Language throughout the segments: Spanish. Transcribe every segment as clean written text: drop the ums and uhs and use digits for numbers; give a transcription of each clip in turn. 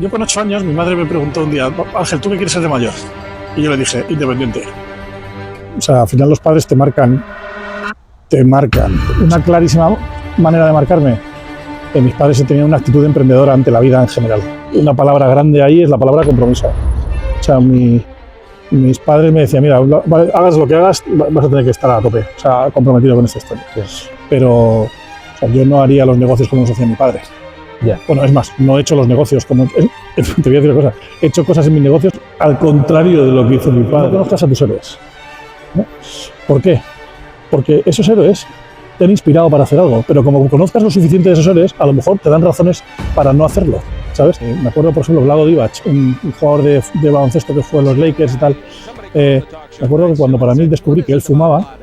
Yo con 8 años, mi madre me preguntó un día: Ángel, ¿tú qué quieres ser de mayor? Y yo le dije: independiente. O sea, al final los padres te marcan. Una clarísima manera de marcarme. Que mis padres tenían una actitud emprendedora ante la vida en general. Una palabra grande ahí es la palabra compromiso. O sea, mis padres me decían: mira, hagas lo que hagas, vas a tener que estar a tope, o sea, comprometido con esta historia. Yes. Pero o sea, yo no haría los negocios como los hacía mi padre. Yeah. Bueno, es más, no he hecho los negocios como... Te voy a decir una cosa, he hecho cosas en mis negocios al contrario de lo que hizo mi padre. No conozcas a tus héroes, ¿no? ¿Por qué? Porque esos héroes te han inspirado para hacer algo, pero como conozcas lo suficiente de esos héroes, a lo mejor te dan razones para no hacerlo, ¿sabes? Me acuerdo, por ejemplo, Vlado Divac, un jugador de baloncesto que fue a los Lakers y tal. Me acuerdo que cuando para mí descubrí que él fumaba,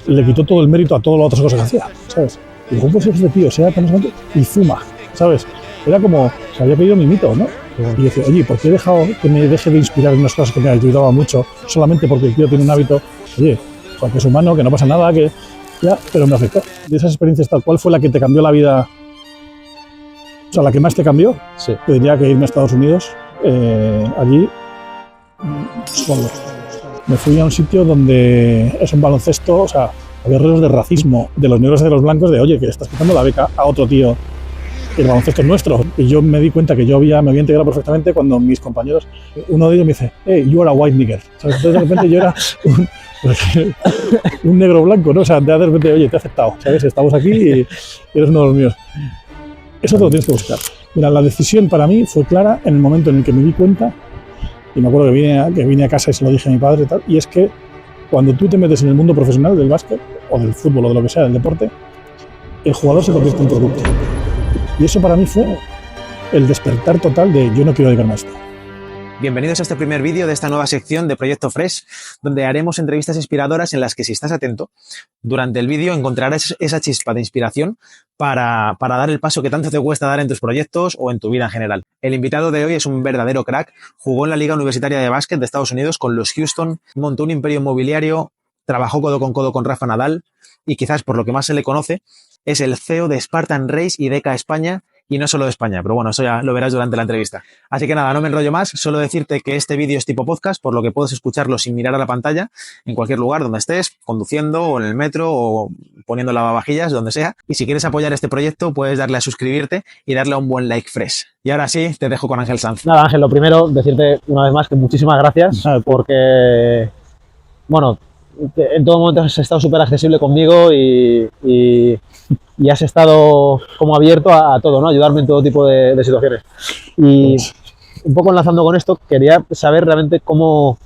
le quitó todo el mérito a todas las otras cosas que hacía, ¿sabes? Y dijo: pues este tío sea tan grande y fuma, ¿sabes? Era como, se había pedido mi mito, ¿no? Y decía: oye, ¿por qué he dejado que me deje de inspirar en unas cosas que me ayudaban mucho solamente porque el tío tiene un hábito? Oye, que es humano, que no pasa nada, que... Ya, pero me afectó. De esas experiencias, ¿cuál fue la que te cambió la vida? O sea, la que más te cambió. Sí. Te diría que irme a Estados Unidos, allí, solo. Me fui a un sitio donde es un baloncesto, o sea, había redes de racismo de los negros y de los blancos, de oye, que estás quitando la beca a otro tío, el baloncesto es nuestro. Y yo me di cuenta que me había integrado perfectamente cuando mis compañeros, uno de ellos me dice: hey, you are a white nigger. ¿Sabes? Entonces de repente yo era un negro blanco, ¿no? O sea, de repente, oye, te he aceptado, ¿sabes? Estamos aquí y eres uno de los míos. Eso te lo tienes que buscar. Mira, la decisión para mí fue clara en el momento en el que me di cuenta, y me acuerdo que vine a casa y se lo dije a mi padre y tal, y es que cuando tú te metes en el mundo profesional del básquet, o del fútbol, o de lo que sea, del deporte, el jugador se convierte en producto. Y eso para mí fue el despertar total de yo no quiero dedicarme a esto. Bienvenidos a este primer vídeo de esta nueva sección de Proyecto Fresh, donde haremos entrevistas inspiradoras en las que, si estás atento, durante el vídeo encontrarás esa chispa de inspiración para dar el paso que tanto te cuesta dar en tus proyectos o en tu vida en general. El invitado de hoy es un verdadero crack, jugó en la Liga Universitaria de Básquet de Estados Unidos con los Houston, montó un imperio inmobiliario, trabajó codo con Rafa Nadal y quizás por lo que más se le conoce es el CEO de Spartan Race y DECA España. Y no solo de España, pero bueno, eso ya lo verás durante la entrevista. Así que nada, no me enrollo más, solo decirte que este vídeo es tipo podcast, por lo que puedes escucharlo sin mirar a la pantalla, en cualquier lugar donde estés, conduciendo o en el metro o poniendo lavavajillas, donde sea. Y si quieres apoyar este proyecto, puedes darle a suscribirte y darle a un buen like fresh. Y ahora sí, te dejo con Ángel Sanz. Nada, Ángel, lo primero, decirte una vez más que muchísimas gracias, porque, bueno, en todo momento has estado súper accesible conmigo y has estado como abierto a todo, ¿no? Ayudarme en todo tipo de situaciones. Y un poco enlazando con esto, quería saber realmente cómo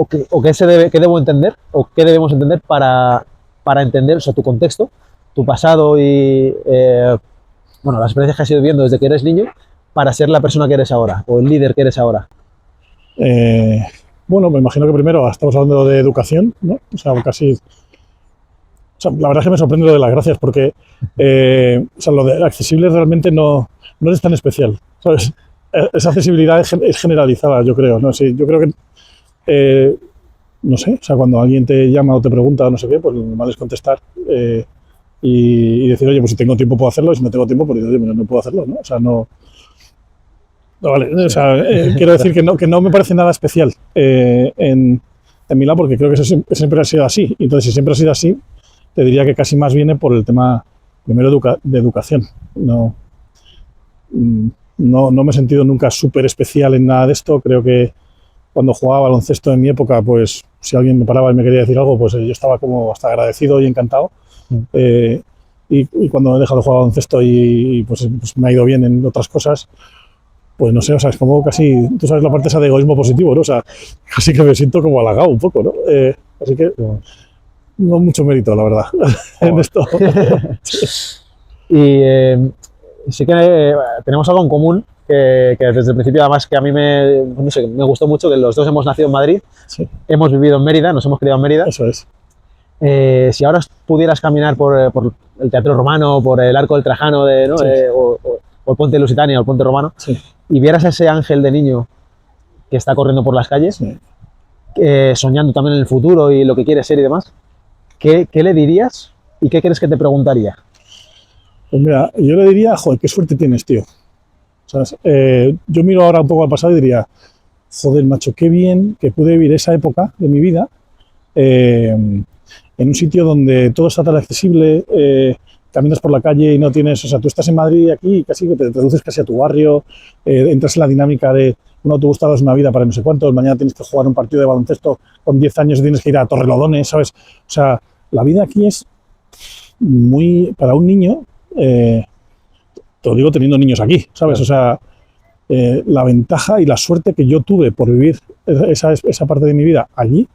qué debo entender o qué debemos entender para entender, o sea, tu contexto, tu pasado y bueno, las experiencias que has ido viviendo desde que eres niño para ser la persona que eres ahora o el líder que eres ahora. Bueno, me imagino que primero estamos hablando de educación, ¿no? O sea, casi... O sea, la verdad es que me sorprende lo de las gracias porque o sea, lo de accesible realmente no es tan especial, ¿sabes? Esa accesibilidad es generalizada, yo creo, ¿no? Sí, yo creo que, no sé, o sea, cuando alguien te llama o te pregunta no sé qué, pues lo normal es contestar y decir: oye, pues si tengo tiempo puedo hacerlo, y si no tengo tiempo, pues oye, no puedo hacerlo, ¿no? O sea, no vale, o sea, quiero decir que no me parece nada especial en mi lado, porque creo que eso siempre ha sido así. Entonces, si siempre ha sido así, te diría que casi más viene por el tema, primero, de educación. No me he sentido nunca súper especial en nada de esto. Creo que cuando jugaba baloncesto en mi época, pues si alguien me paraba y me quería decir algo, pues yo estaba como hasta agradecido y encantado. Y cuando he dejado de jugar baloncesto y pues me ha ido bien en otras cosas, pues no sé, o sea, es como casi, tú sabes la parte esa de egoísmo positivo, ¿no? O sea, casi que me siento como halagado un poco, ¿no? Así que no mucho mérito, la verdad, en esto. Y sí que tenemos algo en común, que desde el principio, además, que a mí me gustó mucho, que los dos hemos nacido en Madrid, sí. Hemos vivido en Mérida, nos hemos criado en Mérida. Eso es. Si ahora pudieras caminar por el Teatro Romano, por el Arco del Trajano, ¿no? Sí. O el Puente de Lusitania o el Puente Romano, sí. Y vieras a ese Ángel de niño que está corriendo por las calles, sí. Soñando también en el futuro y lo que quiere ser y demás, ¿qué le dirías y qué crees que te preguntaría? Pues mira, yo le diría: joder, qué suerte tienes, tío. ¿sabes? Yo miro ahora un poco al pasado y diría, joder, macho, qué bien que pude vivir esa época de mi vida en un sitio donde todo está tan accesible, caminas por la calle y no tienes, o sea, tú estás en Madrid aquí y casi que te reduces casi a tu barrio, entras en la dinámica de un autobús tardas una vida para no sé cuántos, mañana tienes que jugar un partido de baloncesto con 10 años y tienes que ir a Torrelodones, ¿sabes? O sea, la vida aquí es muy, para un niño, te lo digo teniendo niños aquí, ¿sabes? O sea, la ventaja y la suerte que yo tuve por vivir esa parte de mi vida allí,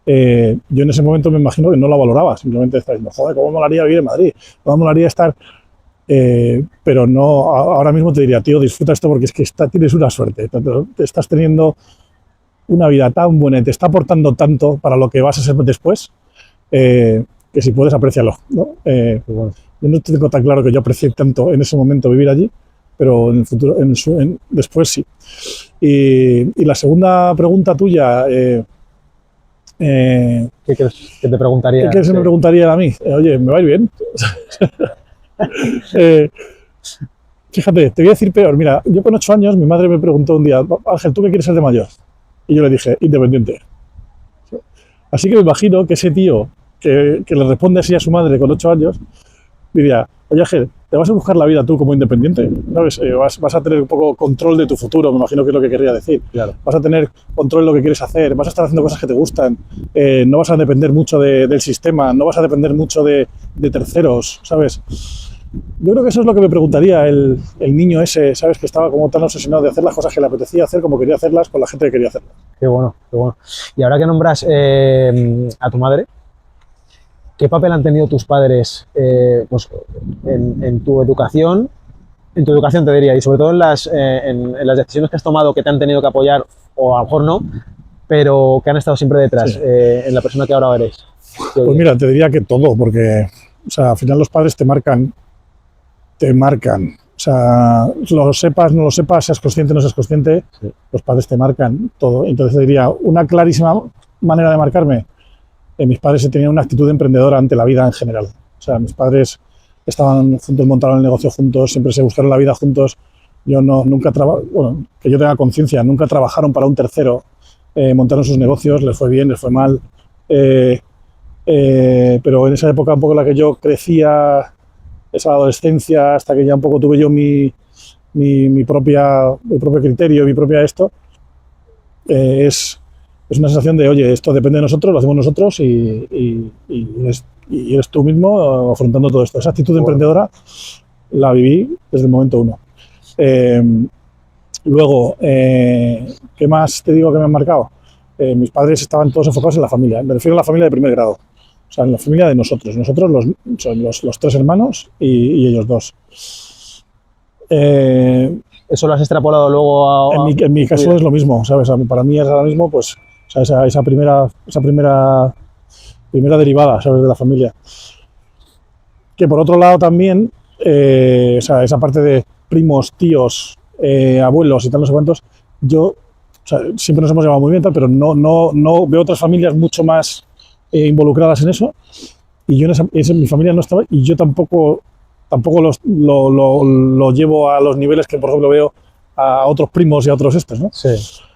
yo en ese momento me imagino que no la valoraba, simplemente estaba diciendo, joder, ¿cómo molaría vivir en Madrid? ¿Cómo molaría estar? Pero no, ahora mismo te diría, tío, disfruta esto porque es que tienes una suerte, te estás teniendo una vida tan buena y te está aportando tanto para lo que vas a ser después, que si puedes, aprécialo, ¿no? Bueno, yo no tengo tan claro que yo aprecié tanto en ese momento vivir allí, pero en el futuro, después sí. Y la segunda pregunta tuya, ¿qué crees que te preguntaría? ¿Qué crees que me preguntaría a mí? Oye, ¿me va a ir bien? Fíjate, te voy a decir peor. Mira, yo con 8 años, mi madre me preguntó un día, Ángel, ¿tú qué quieres ser de mayor? Y yo le dije, independiente. Así que me imagino que ese tío que le responde así a su madre con 8 años, diría, oye Ángel, te vas a buscar la vida tú como independiente, ¿sabes? Vas a tener un poco control de tu futuro, me imagino que es lo que querría decir. Claro. Vas a tener control de lo que quieres hacer, vas a estar haciendo cosas que te gustan, no vas a depender mucho del sistema, no vas a depender mucho de terceros, ¿sabes? Yo creo que eso es lo que me preguntaría el niño ese, ¿sabes? Que estaba como tan obsesionado de hacer las cosas que le apetecía hacer como quería hacerlas con la gente que quería hacerlas. Qué bueno, qué bueno. Y ahora que nombras a tu madre, ¿qué papel han tenido tus padres pues, en tu educación? En tu educación te diría, y sobre todo en las decisiones que has tomado que te han tenido que apoyar, o a lo mejor no, pero que han estado siempre detrás, Sí. En la persona que ahora eres. Pues mira, te diría que todo, porque o sea, al final los padres te marcan. O sea, lo sepas, no lo sepas, seas consciente, no seas consciente, sí. Los padres te marcan todo. Entonces diría, una clarísima manera de marcarme, mis padres tenían una actitud emprendedora ante la vida en general. O sea, mis padres estaban juntos, montaron el negocio juntos, siempre se buscaron la vida juntos. Yo nunca bueno, que yo tenga conciencia, nunca trabajaron para un tercero, montaron sus negocios, les fue bien, les fue mal. Pero en esa época un poco en la que yo crecía, esa adolescencia, hasta que ya un poco tuve yo mi propio criterio, mi propia esto, es una sensación de, oye, esto depende de nosotros, lo hacemos nosotros y eres tú mismo afrontando todo esto. Esa actitud emprendedora la viví desde el momento uno. Luego, ¿qué más te digo que me han marcado? Mis padres estaban todos enfocados en la familia, me refiero a la familia de primer grado. O sea, en la familia de nosotros los 3 hermanos y ellos 2. ¿Eso lo has extrapolado luego a...? En mi caso es lo mismo, ¿sabes? Para mí es ahora mismo, pues, o sea, esa primera derivada, ¿sabes? De la familia. Que por otro lado también, o sea, esa parte de primos, tíos, abuelos y tal, no sé cuántos, yo, o sea, siempre nos hemos llevado muy bien, tal, pero no veo otras familias mucho más involucradas en eso, y yo mi familia no estaba, y yo tampoco lo llevo a los niveles que, por ejemplo, veo a otros primos y a otros estos, ¿no? Sí.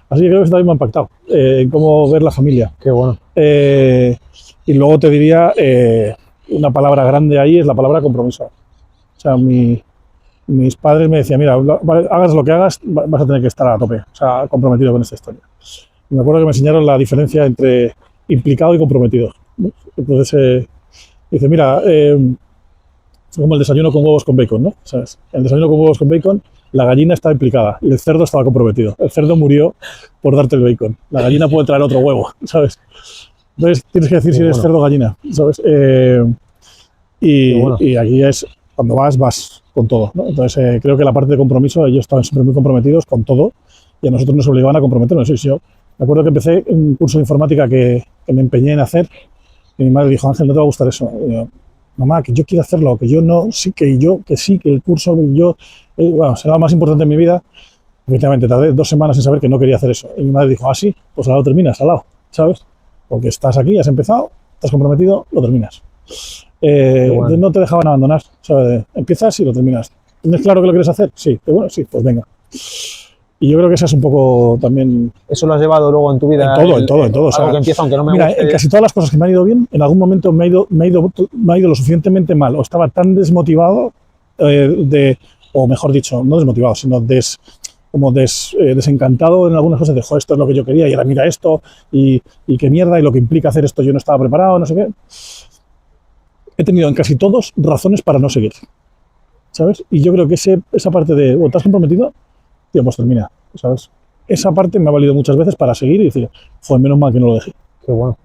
Así que creo que eso también me ha impactado, en cómo ver la familia. Qué bueno. Y luego te diría, una palabra grande ahí es la palabra compromiso. O sea, mis padres me decían, mira, hagas lo que hagas, vas a tener que estar a tope, o sea, comprometido con esta historia. Y me acuerdo que me enseñaron la diferencia entre implicado y comprometido, ¿no? Entonces, dice, mira, como el desayuno con huevos con bacon, ¿no? ¿Sabes? El desayuno con huevos con bacon, la gallina estaba implicada y el cerdo estaba comprometido. El cerdo murió por darte el bacon. La gallina puede traer otro huevo, ¿sabes? Entonces tienes que decir si eres cerdo o gallina, ¿sabes? Y aquí es, cuando vas con todo, ¿no? Entonces creo que la parte de compromiso, ellos estaban siempre muy comprometidos con todo y a nosotros nos obligaban a comprometernos. Yo me acuerdo que empecé un curso de informática que me empeñé en hacer y mi madre dijo, Ángel, no te va a gustar eso. Y yo, mamá, que yo quiero hacerlo, que yo no, sí, que el curso, que yo, bueno, será lo más importante en mi vida. Efectivamente, tardé 2 semanas en saber que no quería hacer eso. Y mi madre dijo, sí, pues ahora lo terminas, al lado, ¿sabes? Porque estás aquí, has empezado, estás comprometido, lo terminas. Bueno. No te dejaban abandonar, ¿sabes? Empiezas y lo terminas. ¿Tienes claro que lo quieres hacer? Sí, bueno, sí, pues venga. Y yo creo que esa es un poco también... ¿Eso lo has llevado luego en tu vida? En todo. Algo O sea, que empieza, aunque no me mira, guste. en casi todas las cosas que me han ido bien, en algún momento me ha ido lo suficientemente mal, o estaba tan desmotivado, o mejor dicho, no desmotivado, sino desencantado en algunas cosas de, joder, esto es lo que yo quería, y ahora mira esto, y qué mierda, y lo que implica hacer esto yo no estaba preparado, no sé qué. He tenido en casi todos razones para no seguir, ¿sabes? Y yo creo que esa parte de, ¿te has comprometido? Tío, pues termina, ¿sabes? Esa parte me ha valido muchas veces para seguir y decir, joder, menos mal que no lo dejé. Qué bueno.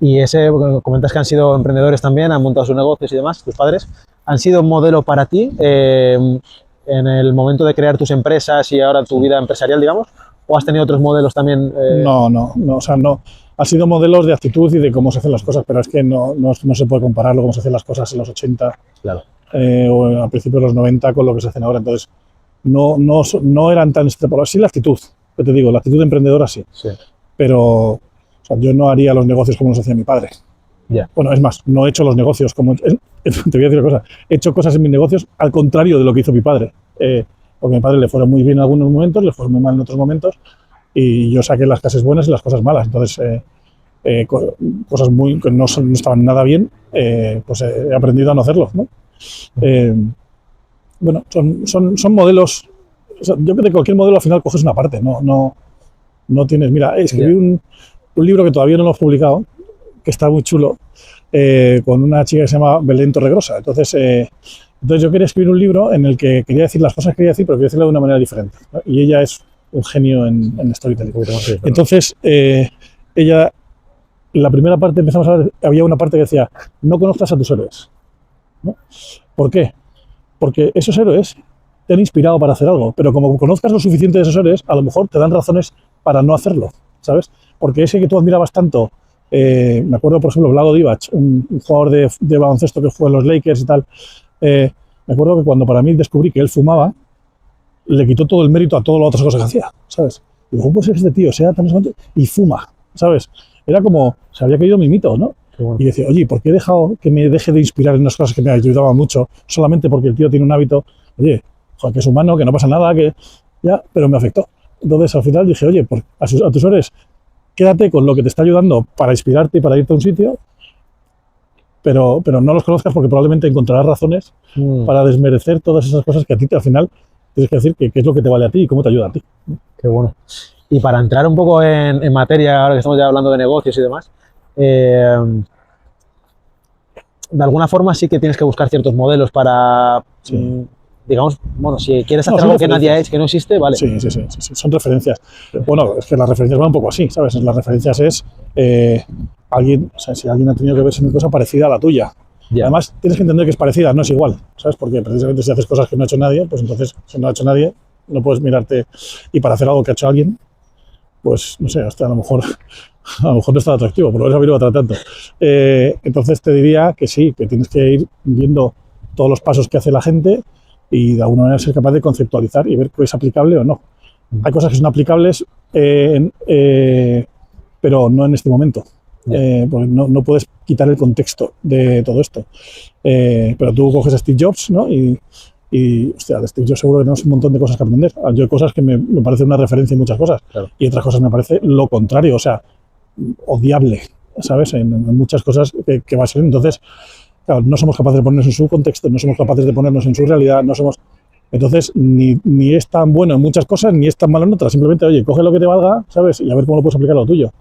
Y comentas que han sido emprendedores también, han montado sus negocios y demás, tus padres. ¿Han sido un modelo para ti en el momento de crear tus empresas y ahora tu vida empresarial, digamos? ¿O has tenido otros modelos también? No, o sea, no. Ha sido modelos de actitud y de cómo se hacen las cosas, pero es que no se puede compararlo cómo se hacen las cosas en los 80 claro. O a principios de los 90 con lo que se hacen ahora. Entonces, no eran tan extrapolables. Sí, la actitud, que te digo, la actitud emprendedora sí. Pero o sea, yo no haría los negocios como los hacía mi padre. Yeah. Bueno, es más, no he hecho los negocios como... Te voy a decir una cosa. He hecho cosas en mis negocios al contrario de lo que hizo mi padre. Porque a mi padre le fueron muy bien en algunos momentos, le fueron muy mal en otros momentos, y yo saqué las cosas buenas y las cosas malas. Entonces, cosas que no estaban nada bien, pues he aprendido a no hacerlo, ¿no? Bueno, son modelos... O sea, yo creo que de cualquier modelo al final coges una parte, no tienes... Mira, escribí un libro que todavía no lo hemos publicado, que está muy chulo, con una chica que se llama Belén Torregrosa. Entonces yo quería escribir un libro en el que quería decir las cosas que quería decir, pero quería decirlo de una manera diferente, ¿no? Y ella es un genio en storytelling. Entonces, ella, la primera parte, empezamos a ver, había una parte que decía, no conozcas a tus héroes, ¿no? ¿Por qué? Porque esos héroes te han inspirado para hacer algo, pero como conozcas lo suficiente de esos héroes, a lo mejor te dan razones para no hacerlo, ¿sabes? Porque ese que tú admirabas tanto, me acuerdo, por ejemplo, Vlado Divac, un jugador de baloncesto que fue en los Lakers y tal, me acuerdo que cuando para mí descubrí que él fumaba, le quitó todo el mérito a todas las otras cosas que hacía, ¿sabes? Y digo, ¿cómo puede ser que este tío sea tan excelente y fuma, ¿sabes? Era como, se había caído mi mito, ¿no? Bueno. Y decía, oye, ¿por qué he dejado que me deje de inspirar en unas cosas que me ayudaban mucho solamente porque el tío tiene un hábito? Oye, joder, que es humano, que no pasa nada, que ya, pero me afectó. Entonces, al final dije, oye, a tus héroes, quédate con lo que te está ayudando para inspirarte y para irte a un sitio, pero no los conozcas porque probablemente encontrarás razones para desmerecer todas esas cosas que a ti al final tienes que decir qué es lo que te vale a ti y cómo te ayuda a ti. Qué bueno. Y para entrar un poco en materia, ahora que estamos ya hablando de negocios y demás, de alguna forma sí que tienes que buscar ciertos modelos para... Sí. Digamos, bueno, si quieres hacer algo que nadie ha hecho, que no existe, vale. Sí, son referencias. Bueno, es que las referencias van un poco así, ¿sabes? Las referencias es alguien, o sea, si alguien ha tenido que ver una cosa parecida a la tuya. Yeah. Además, tienes que entender que es parecida, no es igual, ¿sabes? Porque precisamente si haces cosas que no ha hecho nadie, pues entonces, si no ha hecho nadie, no puedes mirarte. Y para hacer algo que ha hecho alguien, pues, no sé, hasta a lo mejor no es tan atractivo, por lo menos a mí no me atrae tanto. Entonces te diría que sí, que tienes que ir viendo todos los pasos que hace la gente y de alguna manera ser capaz de conceptualizar y ver qué es aplicable o no. Hay cosas que son aplicables, pero no en este momento, porque no puedes quitar el contexto de todo esto. Pero tú coges a Steve Jobs, ¿no? Y hostia, de Steve Jobs seguro que tenemos un montón de cosas que aprender. Yo hay cosas que me parecen una referencia en muchas cosas, claro. Y otras cosas me parece lo contrario, o sea, odiable, ¿sabes? En muchas cosas que va a ser. Entonces, claro, no somos capaces de ponernos en su contexto, no somos capaces de ponernos en su realidad, no somos... Entonces, ni es tan bueno en muchas cosas, ni es tan malo en otras. Simplemente, oye, coge lo que te valga, ¿sabes? Y a ver cómo lo puedes aplicar a lo tuyo.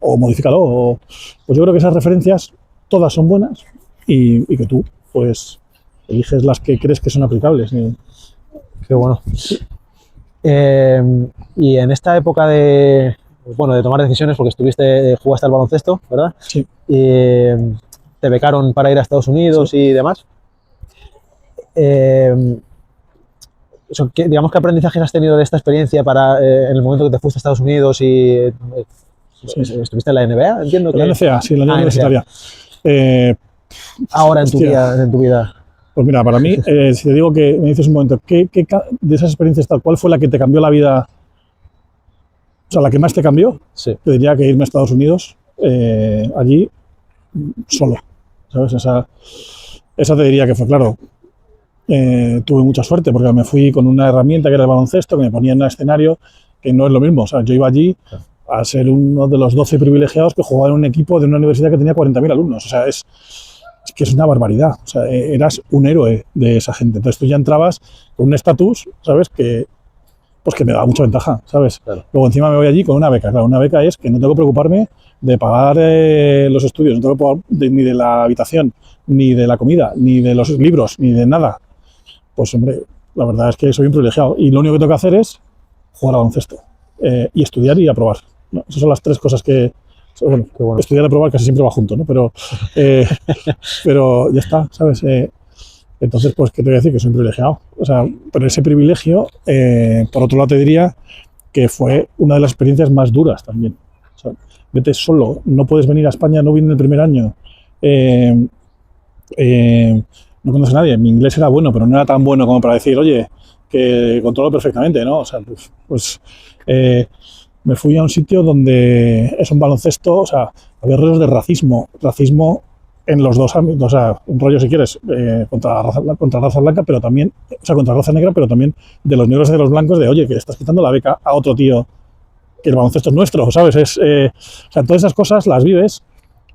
O modifícalo. Pues yo creo que esas referencias todas son buenas y que tú, pues, eliges las que crees que son aplicables. Qué bueno. Y en esta época de tomar decisiones, porque jugaste al baloncesto, ¿verdad? Sí. Te becaron para ir a Estados Unidos, sí, y demás. Digamos, ¿qué aprendizajes has tenido de esta experiencia en el momento que te fuiste a Estados Unidos y estuviste en la NBA? Entiendo que... La NCAA, sí, la Unión Universitaria. Ahora en tu vida. Pues mira, para mí, si te digo que me dices un momento, ¿qué de esas experiencias cuál fue la que te cambió la vida? O sea, la que más te cambió, sí. Te diría que irme a Estados Unidos, allí, solo, ¿sabes? Esa te diría que fue, claro, tuve mucha suerte porque me fui con una herramienta que era el baloncesto, que me ponía en un escenario que no es lo mismo. O sea, yo iba allí a ser uno de los 12 privilegiados que jugaba en un equipo de una universidad que tenía 40.000 alumnos. O sea, es que es una barbaridad. O sea, eras un héroe de esa gente. Entonces tú ya entrabas con un estatus, ¿sabes? Pues que me daba mucha ventaja, ¿sabes? Claro. Luego encima me voy allí con una beca. Claro, una beca es que no tengo que preocuparme de pagar los estudios, no tengo que preocuparme ni de la habitación, ni de la comida, ni de los libros, ni de nada. Pues hombre, la verdad es que soy un privilegiado. Y lo único que tengo que hacer es jugar al baloncesto. Y estudiar y aprobar, ¿no? Esas son las tres cosas que... Bueno, estudiar y aprobar casi siempre va junto, ¿no? Pero ya está, ¿sabes? Entonces, pues, ¿qué te voy a decir? Que soy un privilegiado. O sea, pero ese privilegio, por otro lado, te diría que fue una de las experiencias más duras también. O sea, vete solo, no puedes venir a España, no vine el primer año. No conoces a nadie. Mi inglés era bueno, pero no era tan bueno como para decir, oye, que controlo perfectamente, ¿no? O sea, me fui a un sitio donde es un baloncesto, o sea, había rollos de racismo en los dos ámbitos, o sea, un rollo, si quieres, contra raza blanca, pero también, o sea, contra raza negra, pero también de los negros y de los blancos, de, oye, que estás quitando la beca a otro tío, que el baloncesto es nuestro, ¿sabes? O sea, todas esas cosas las vives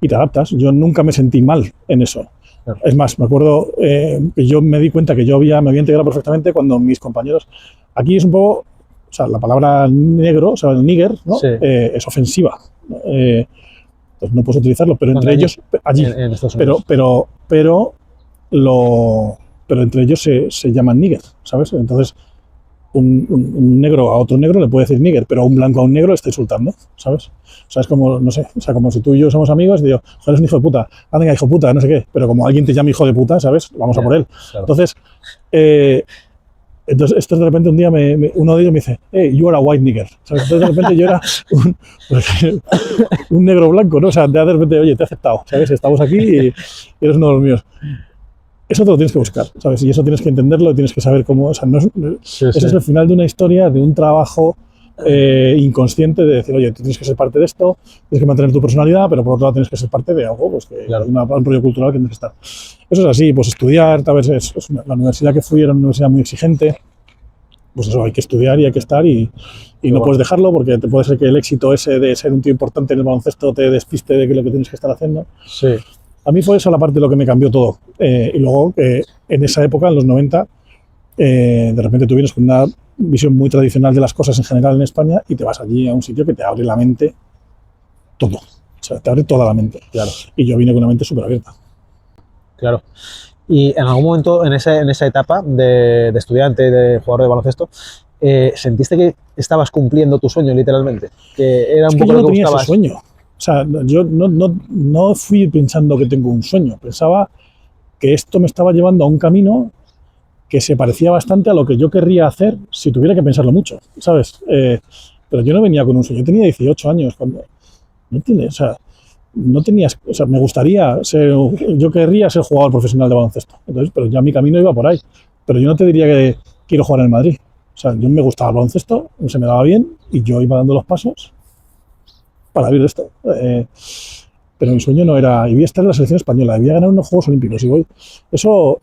y te adaptas. Yo nunca me sentí mal en eso. Claro. Es más, me acuerdo que yo me di cuenta que me había integrado perfectamente cuando mis compañeros... Aquí es un poco... O sea, la palabra negro, o sea, el nigger, ¿no? Sí. Es ofensiva. Pues no puedes utilizarlo, pero entre ellos... Allí. En Estados Unidos. Pero entre ellos se llaman nigger, ¿sabes? Entonces, un negro a otro negro le puede decir nigger, pero a un blanco a un negro le está insultando, ¿sabes? O sea, es como, no sé, o sea, como si tú y yo somos amigos y digo, joder, es un hijo de puta, anda, hijo de puta, no sé qué, pero como alguien te llama hijo de puta, ¿sabes? Vamos a por él. Claro. Entonces, esto de repente un día uno de ellos me dice, hey, you are a white nigger. ¿Sabes? Entonces de repente yo era un negro blanco, ¿no? O sea, de repente, oye, te he aceptado, ¿sabes? Estamos aquí y eres uno de los míos. Eso te lo tienes que buscar, ¿sabes? Y eso tienes que entenderlo, tienes que saber cómo... O sea, ese es el final de una historia, de un trabajo inconsciente de decir, oye, tú tienes que ser parte de esto, tienes que mantener tu personalidad, pero por otro lado tienes que ser parte de algo, pues que claro, un rollo cultural que tienes que estar. Eso es así, pues estudiar, tal vez la universidad que fui era una universidad muy exigente, pues eso, hay que estudiar y hay que estar y no puedes dejarlo porque te puede ser que el éxito ese de ser un tío importante en el baloncesto te despiste de lo que tienes que estar haciendo. Sí. A mí fue esa la parte de lo que me cambió todo. Y luego, en esa época, en los 90, de repente tú vienes con una visión muy tradicional de las cosas en general en España y te vas allí a un sitio que te abre la mente todo. O sea, te abre toda la mente. Claro. Y yo vine con una mente súper abierta. Claro. Y en algún momento, en esa etapa de estudiante, de jugador de baloncesto, ¿sentiste que estabas cumpliendo tu sueño, literalmente? Que era un poco lo que buscabas. Ese sueño. O sea, yo no fui pensando que tengo un sueño. Pensaba que esto me estaba llevando a un camino que se parecía bastante a lo que yo querría hacer si tuviera que pensarlo mucho, ¿sabes? Pero yo no venía con un sueño. Yo tenía 18 años cuando... No tenías... O sea, me gustaría ser... Yo querría ser jugador profesional de baloncesto. Entonces, pero ya mi camino iba por ahí. Pero yo no te diría que quiero jugar en el Madrid. O sea, yo me gustaba el baloncesto, se me daba bien y yo iba dando los pasos para vivir de esto. Pero mi sueño no era, y voy a estar en la selección española, y voy a ganar unos Juegos Olímpicos, y voy. Eso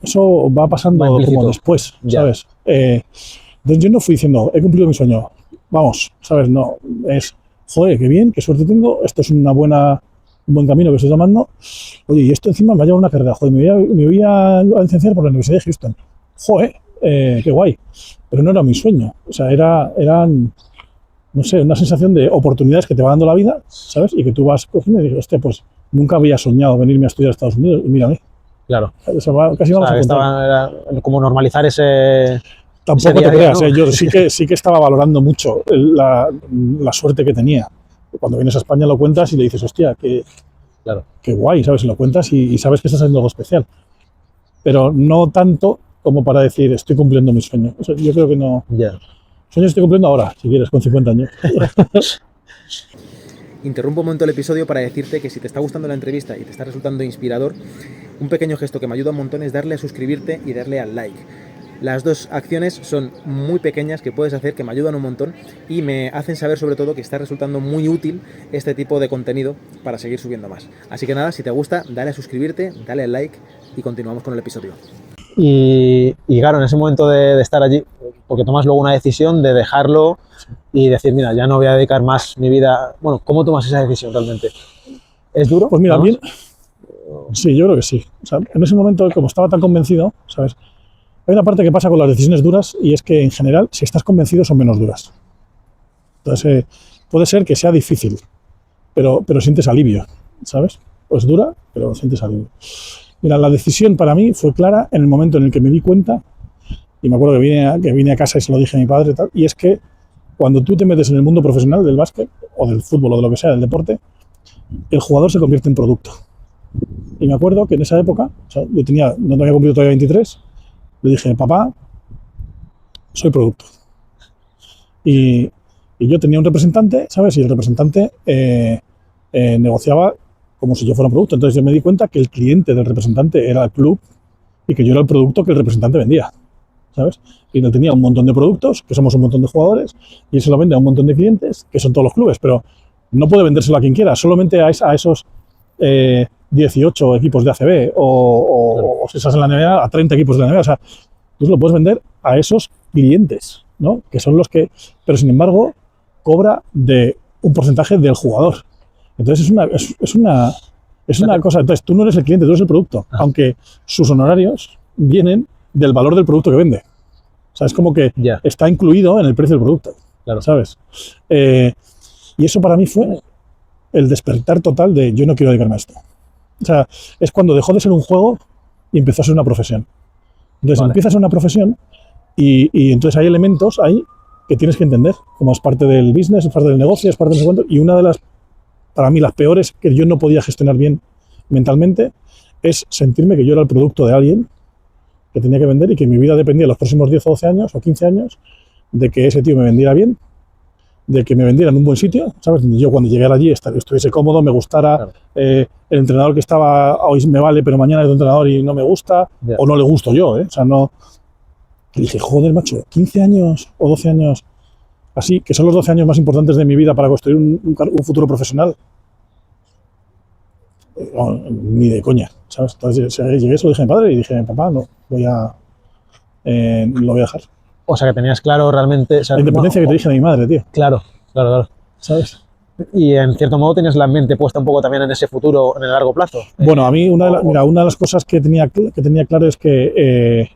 va pasando como después, ¿sabes? Entonces yo no fui diciendo, he cumplido mi sueño, vamos, ¿sabes? No, es, joder, qué bien, qué suerte tengo, esto es un buen camino que estoy tomando. Oye, y esto encima me ha llevado una carrera, joder, me voy a licenciar por la Universidad de Houston. Joder, qué guay. Pero no era mi sueño, o sea, eran no sé, una sensación de oportunidades que te va dando la vida, ¿sabes? Y que tú vas cogiendo y dices, hostia, pues nunca había soñado venirme a estudiar a Estados Unidos y mírame. Claro. Casi vamos a contar. Era como normalizar ese... Tampoco te creas, ¿no? Yo sí que estaba valorando mucho la suerte que tenía. Cuando vienes a España lo cuentas y le dices, hostia, qué guay, ¿sabes? Lo cuentas y sabes que estás haciendo algo especial. Pero no tanto como para decir, estoy cumpliendo mi sueño. O sea, yo creo que no... Sueño estoy cumpliendo ahora, si quieres, con 50 años. Interrumpo un momento el episodio para decirte que si te está gustando la entrevista y te está resultando inspirador, un pequeño gesto que me ayuda un montón es darle a suscribirte y darle al like. Las dos acciones son muy pequeñas que puedes hacer, que me ayudan un montón y me hacen saber sobre todo que está resultando muy útil este tipo de contenido para seguir subiendo más. Así que nada, si te gusta, dale a suscribirte, dale al like y continuamos con el episodio. Y claro, en ese momento de estar allí, porque tomas luego una decisión de dejarlo y decir, mira, ya no voy a dedicar más mi vida. Bueno, ¿cómo tomas esa decisión realmente? ¿Es duro? Pues mira, ¿Vamos? bien, sí, yo creo que sí. O sea, en ese momento, como estaba tan convencido, ¿sabes? Hay una parte que pasa con las decisiones duras y es que en general, si estás convencido, son menos duras. Entonces, puede ser que sea difícil, pero sientes alivio, ¿sabes? Pues dura, pero sientes alivio. Mira, la decisión para mí fue clara en el momento en el que me di cuenta, y me acuerdo que vine a casa y se lo dije a mi padre y tal, y es que cuando tú te metes en el mundo profesional del básquet, o del fútbol, o de lo que sea, del deporte, el jugador se convierte en producto. Y me acuerdo que en esa época, o sea, no había cumplido todavía 23, le dije, papá, soy producto. Y yo tenía un representante, ¿sabes? Y el representante negociaba como si yo fuera un producto. Entonces yo me di cuenta que el cliente del representante era el club y que yo era el producto que el representante vendía, ¿sabes? Y él tenía un montón de productos, que somos un montón de jugadores, y él se lo vende a un montón de clientes, que son todos los clubes, pero no puede vendérselo a quien quiera, solamente a esos 18 equipos de ACB o si estás en la NBA, a 30 equipos de la NBA. O sea, tú se lo puedes vender a esos clientes, ¿no? Que son los que... Pero sin embargo, cobra de un porcentaje del jugador. Entonces es una cosa... Entonces tú no eres el cliente, tú eres el producto, aunque sus honorarios vienen del valor del producto que vende. O sea, es como que está incluido en el precio del producto, Claro. ¿sabes? Y eso para mí fue el despertar total de yo no quiero dedicarme a esto. O sea, es cuando dejó de ser un juego y empezó a ser una profesión. Entonces empieza a ser una profesión y entonces hay elementos ahí que tienes que entender, como es parte del business, es parte del negocio, es parte de no sé cuánto, y una de las, para mí, las peores que yo no podía gestionar bien mentalmente es sentirme que yo era el producto de alguien que tenía que vender y que mi vida dependía los próximos 10 o 12 años o 15 años de que ese tío me vendiera bien, de que me vendiera en un buen sitio, ¿sabes? Yo cuando llegara allí estuviese cómodo, me gustara, Claro. El entrenador que estaba hoy me vale, pero mañana es otro entrenador y no me gusta, o no le gusto yo, ¿eh? O sea, no... Y dije, joder, macho, 15 años o 12 años así, que son los 12 años más importantes de mi vida para construir un futuro profesional. No, ni de coña, ¿sabes? Entonces llegué, eso lo dije a mi padre y dije, papá, no, lo voy a dejar. O sea, que tenías claro realmente... O sea, La independencia que te dije de mi madre, tío. Claro, claro. ¿Sabes? Y en cierto modo tenías la mente puesta un poco también en ese futuro, en el largo plazo. Bueno, a mí una de las cosas que tenía claro es que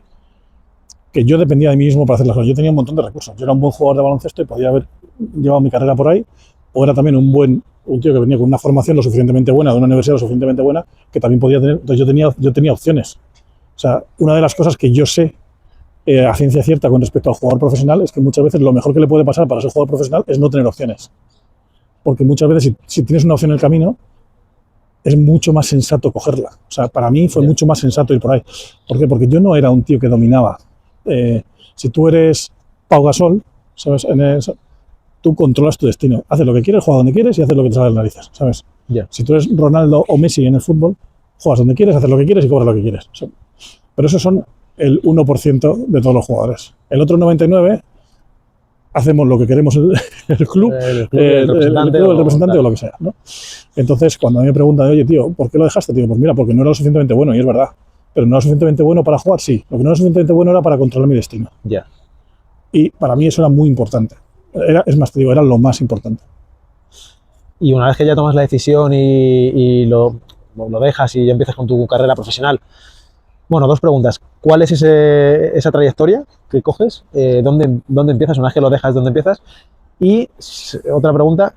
yo dependía de mí mismo para hacer las cosas. Yo tenía un montón de recursos. Yo era un buen jugador de baloncesto y podía haber llevado mi carrera por ahí, o era también un tío que venía con una formación lo suficientemente buena, de una universidad lo suficientemente buena, que también podía tener. Entonces yo tenía opciones. O sea, una de las cosas que yo sé a ciencia cierta con respecto al jugador profesional es que muchas veces lo mejor que le puede pasar para ser jugador profesional es no tener opciones. Porque muchas veces si tienes una opción en el camino, es mucho más sensato cogerla. O sea, para mí fue mucho más sensato ir por ahí. ¿Por qué? Porque yo no era un tío que dominaba. Si tú eres Pau Gasol, ¿sabes? Tú controlas tu destino. Haces lo que quieres, juegas donde quieres y haces lo que te sale de las narices, ¿sabes? Si tú eres Ronaldo o Messi en el fútbol, juegas donde quieres, haces lo que quieres y cobras lo que quieres. Pero esos son el 1% de todos los jugadores. El otro 99% hacemos lo que queremos el club, el representante o lo que sea, ¿no? Entonces, cuando a mí me preguntan, oye, tío, ¿por qué lo dejaste? Tío, pues mira, porque no era lo suficientemente bueno, y es verdad. Pero no era suficientemente bueno para jugar, sí. Lo que no era suficientemente bueno era para controlar mi destino. Y para mí eso era muy importante. Es más, te digo, era lo más importante. Y una vez que ya tomas la decisión y lo dejas y ya empiezas con tu carrera profesional, bueno, dos preguntas. ¿Cuál es esa trayectoria que coges? ¿Dónde empiezas? Una vez que lo dejas, ¿dónde empiezas? Y otra pregunta,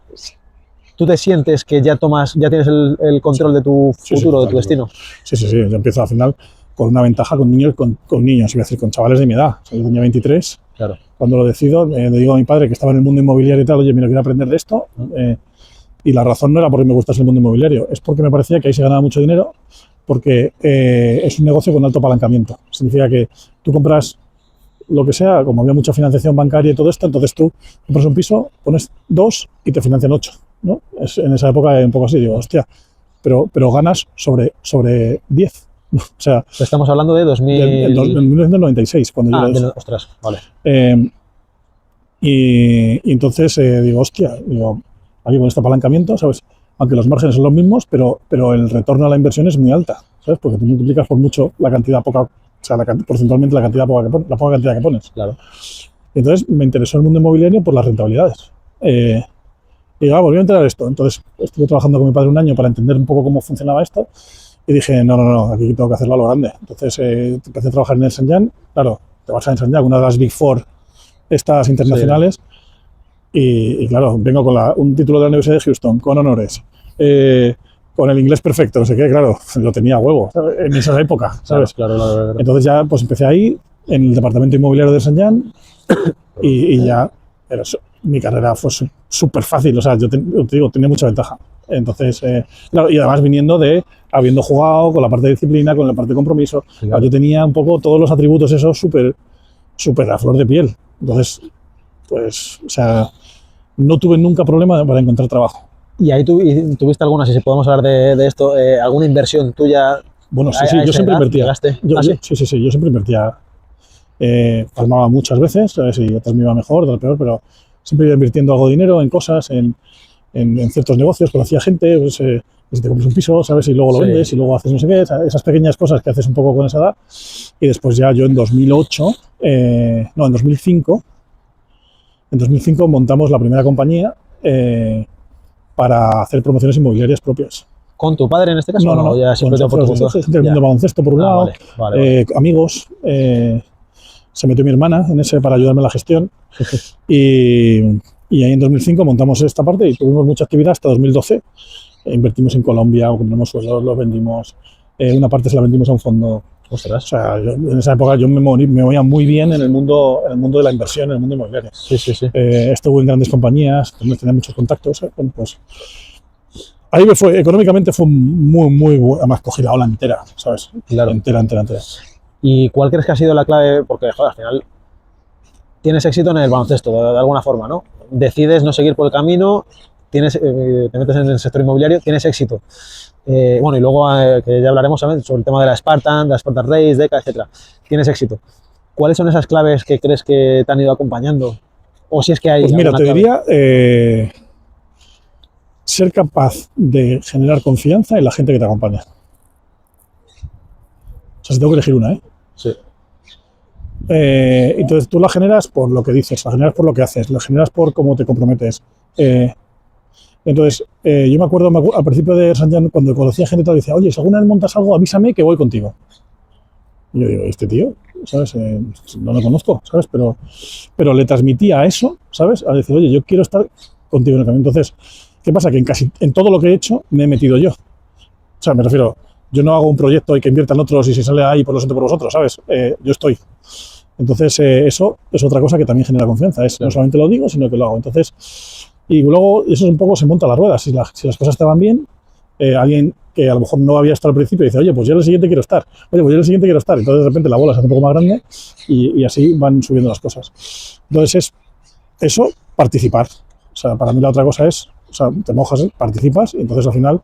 ¿tú te sientes que ya tienes el control de tu futuro, de tu destino? Sí. Yo empiezo al final con una ventaja con niños, iba a decir, con chavales de mi edad. O sea, yo tenía 23. Claro. Cuando lo decido, le digo a mi padre que estaba en el mundo inmobiliario y tal, oye, mira, quiero aprender de esto. Y la razón no era porque me gustase el mundo inmobiliario, es porque me parecía que ahí se ganaba mucho dinero, porque es un negocio con alto apalancamiento. Significa que tú compras lo que sea, como había mucha financiación bancaria y todo esto, entonces tú compras un piso, pones 2 y te financian 8, ¿no? En esa época un poco así, digo, hostia, pero ganas sobre 10. O sea, estamos hablando de 1996, cuando yo lo ostras, vale. Y entonces digo, hostia, aquí con este apalancamiento, ¿sabes? Aunque los márgenes son los mismos, pero el retorno a la inversión es muy alta, ¿sabes? Porque tú multiplicas por mucho la cantidad poca sea, porcentualmente la poca cantidad que pones. Claro. Entonces me interesó el mundo inmobiliario por las rentabilidades. Y volví a entrar a esto. Entonces estuve trabajando con mi padre un año para entender un poco cómo funcionaba esto y dije, no, aquí tengo que hacerlo a lo grande. Entonces empecé a trabajar en el St. Young. Claro, te vas a St. Young, una de las Big Four estas internacionales. Sí. Y claro, vengo con un título de la Universidad de Houston, con honores, con el inglés perfecto, no sé qué, claro, lo tenía a huevo, ¿sabes? En esa época, ¿sabes? Claro. Entonces ya pues empecé ahí, en el departamento inmobiliario de St. Young, y ya, mi carrera fue súper fácil, o sea, yo te digo, tenía mucha ventaja. Entonces, claro, y además habiendo jugado con la parte de disciplina, con la parte de compromiso, claro. Yo tenía un poco todos los atributos esos súper a flor de piel. Entonces, pues, o sea, no tuve nunca problema para encontrar trabajo. ¿Y ahí tuviste alguna, si podemos hablar de esto, alguna inversión tuya? Bueno, sí, yo siempre invertía. Sí, yo siempre invertía. Palmaba muchas veces, ¿sabes? Y otras me iba mejor, otras peor, pero siempre iba invirtiendo algo de dinero en cosas, en ciertos negocios, conocía gente, pues, si te compras un piso, ¿sabes? Y luego lo vendes y luego haces no sé qué, esas pequeñas cosas que haces un poco con esa edad. Y después ya yo en 2005 montamos la primera compañía para hacer promociones inmobiliarias propias. ¿Con tu padre en este caso? No, ya siempre gente del mundo baloncesto por un lado, vale. Amigos, se metió mi hermana en ese para ayudarme en la gestión y ahí en 2005 montamos esta parte y tuvimos mucha actividad hasta 2012. Invertimos en Colombia, compramos suelos, los vendimos, una parte se la vendimos a un fondo. Ostras. O sea, en esa época yo me movía muy bien en el mundo de la inversión, en el mundo inmobiliario. Sí. Estuve en grandes compañías, tenía muchos contactos. Bueno, pues ahí económicamente fue muy bueno. Además cogí la ola entera, ¿sabes? Claro. Entera. ¿Y cuál crees que ha sido la clave? Porque, joder, al final tienes éxito en el baloncesto, de alguna forma, ¿no? Decides no seguir por el camino, te metes en el sector inmobiliario, tienes éxito. Bueno, y luego que ya hablaremos sobre el tema de la Spartan Race, DECA, etcétera. Tienes éxito. ¿Cuáles son esas claves que crees que te han ido acompañando? O si es que hay. Pues mira, te diría ser capaz de generar confianza en la gente que te acompaña. O sea, si tengo que elegir una, Sí. Entonces tú la generas por lo que dices, la generas por lo que haces, la generas por cómo te comprometes. Entonces, yo me acuerdo al principio de St. Young, cuando conocía gente, tal, decía, oye, si alguna vez montas algo, avísame que voy contigo. Y yo digo, ¿este tío? ¿Sabes? No lo conozco, ¿sabes? Pero le transmitía eso, ¿sabes? A decir, oye, yo quiero estar contigo en el camino. Entonces, ¿qué pasa? Que en todo lo que he hecho me he metido yo. O sea, me refiero, yo no hago un proyecto y que inviertan otros y si sale ahí, pues lo siento por vosotros, ¿sabes? Yo estoy. Entonces, eso es otra cosa que también genera confianza. No solamente lo digo, sino que lo hago. Entonces, y luego eso un poco se monta la rueda. Si las cosas te van bien, alguien que a lo mejor no había estado al principio dice, oye, pues yo en el siguiente quiero estar. Entonces de repente la bola se hace un poco más grande y así van subiendo las cosas. Entonces es eso, participar. O sea, para mí la otra cosa es, o sea, te mojas, participas y entonces al final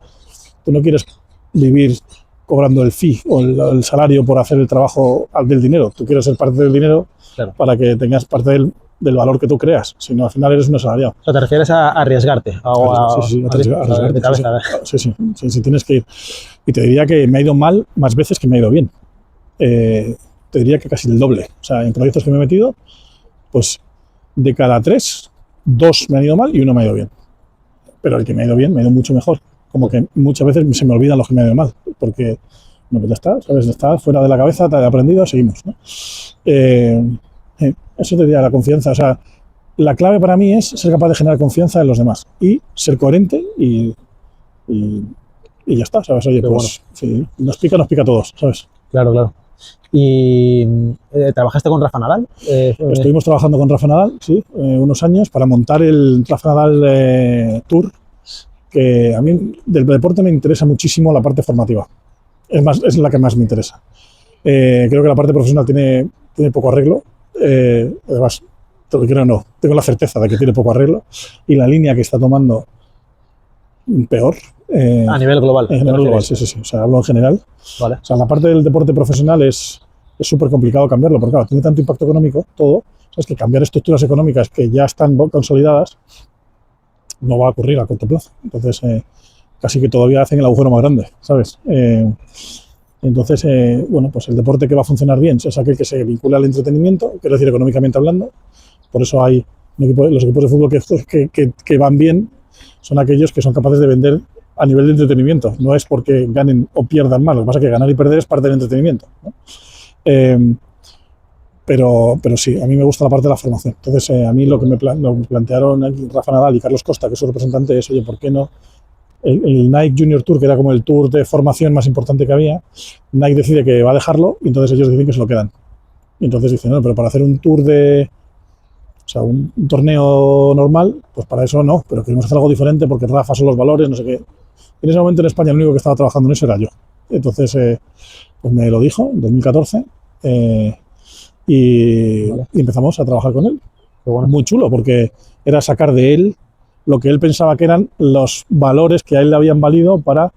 tú no quieres vivir cobrando el fee o el salario por hacer el trabajo del dinero. Tú quieres ser parte del dinero para que tengas parte del valor que tú creas, si no al final eres un asalariado. O sea, te refieres a arriesgarte. Sí, arriesgarte. De cabeza, sí, tienes que ir. Y te diría que me ha ido mal más veces que me ha ido bien. Te diría que casi el doble. O sea, en proyectos que me he metido, pues de cada 3, 2 me han ido mal y 1 me ha ido bien. Pero el que me ha ido bien me ha ido mucho mejor. Como que muchas veces se me olvidan los que me han ido mal, porque no, pues ya está, ¿sabes? Está fuera de la cabeza, te he aprendido, seguimos, ¿no? Eso te diría la confianza. O sea, la clave para mí es ser capaz de generar confianza en los demás y ser coherente y ya está, ¿sabes? Oye, pues bueno, si nos pica a todos, ¿sabes? Claro. ¿Y trabajaste con Rafa Nadal? Estuvimos trabajando con Rafa Nadal, sí, unos años para montar el Rafa Nadal Tour, que a mí del deporte me interesa muchísimo la parte formativa. Es la que más me interesa. Creo que la parte profesional tiene poco arreglo. Además, te lo quiero o no, tengo la certeza de que tiene poco arreglo y la línea que está tomando peor. A nivel global. A nivel global, sí. O sea, hablo en general. Vale. O sea, la parte del deporte profesional es súper complicado cambiarlo, porque claro, tiene tanto impacto económico todo, ¿sabes? Que cambiar estructuras económicas que ya están consolidadas no va a ocurrir a corto plazo. Entonces, casi que todavía hacen el agujero más grande, ¿sabes? Entonces, bueno, pues el deporte que va a funcionar bien es aquel que se vincula al entretenimiento, quiero decir, económicamente hablando. Por eso hay los equipos de fútbol que van bien, son aquellos que son capaces de vender a nivel de entretenimiento. No es porque ganen o pierdan más, lo que pasa es que ganar y perder es parte del entretenimiento, ¿no? Pero sí, a mí me gusta la parte de la formación. Entonces, a mí lo que me plantearon aquí Rafa Nadal y Carlos Costa, que es su representante, es, oye, ¿por qué no? El Nike Junior Tour, que era como el tour de formación más importante que había, Nike decide que va a dejarlo y entonces ellos deciden que se lo quedan. Y entonces dicen, no, pero para hacer un tour o sea, un torneo normal, pues para eso no, pero queremos hacer algo diferente porque Rafa son los valores, no sé qué. En ese momento en España el único que estaba trabajando en eso era yo. Entonces, pues me lo dijo en 2014 y empezamos a trabajar con él. Bueno. Muy chulo, porque era sacar de él lo que él pensaba que eran los valores que a él le habían valido para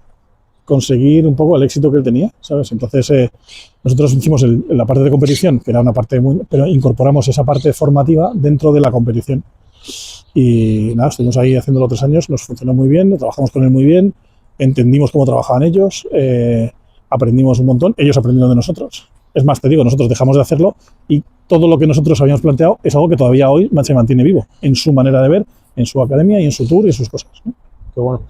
conseguir un poco el éxito que él tenía, ¿sabes? Entonces, nosotros hicimos la parte de competición, que era una parte pero incorporamos esa parte formativa dentro de la competición. Y nada, estuvimos ahí haciéndolo 3 años, nos funcionó muy bien, trabajamos con él muy bien, entendimos cómo trabajaban ellos, aprendimos un montón, ellos aprendieron de nosotros. Es más, te digo, nosotros dejamos de hacerlo y todo lo que nosotros habíamos planteado es algo que todavía hoy se mantiene vivo, en su manera de ver, en su academia y en su tour y en sus cosas, ¿no? Qué bueno.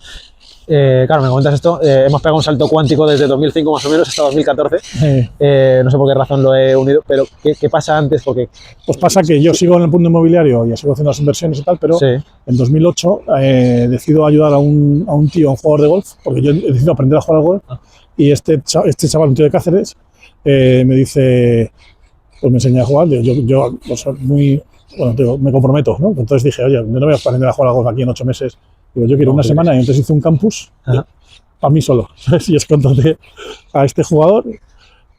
Claro, me comentas esto, hemos pegado un salto cuántico desde 2005 más o menos hasta 2014. No sé por qué razón lo he unido, pero ¿qué pasa antes? Porque pues pasa que yo sigo en el mundo inmobiliario y sigo haciendo las inversiones y tal, pero sí. En 2008 decido ayudar a un tío, a un jugador de golf, porque yo he decidido aprender a jugar al golf, y este chaval, un tío de Cáceres, me dice, pues me enseña a jugar, yo pues, muy, bueno, digo, me comprometo, ¿no? Entonces dije, oye, yo no voy a aprender a jugar al golf aquí en 8 meses. Digo, yo quiero una semana, y entonces hice un campus para mí solo, ¿sabes? Y es contraté a este jugador,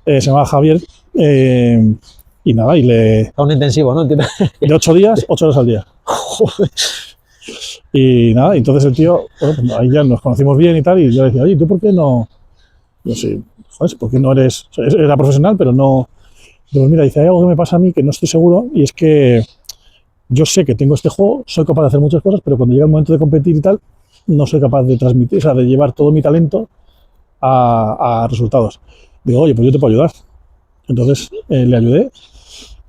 se llama Javier, y nada, y le... Un intensivo, ¿no? De 8 días, 8 horas al día. Y nada, y entonces el tío, bueno, pues ahí ya nos conocimos bien y tal, y yo le decía, oye, ¿tú por qué no? No sé, joder, ¿por qué no eres...? O sea, era profesional, pero no... Digo, mira, dice, hay algo que me pasa a mí que no estoy seguro, y es que yo sé que tengo este juego, soy capaz de hacer muchas cosas, pero cuando llega el momento de competir y tal, no soy capaz de transmitir, o sea, de llevar todo mi talento a resultados. Digo, oye, pues yo te puedo ayudar. Entonces le ayudé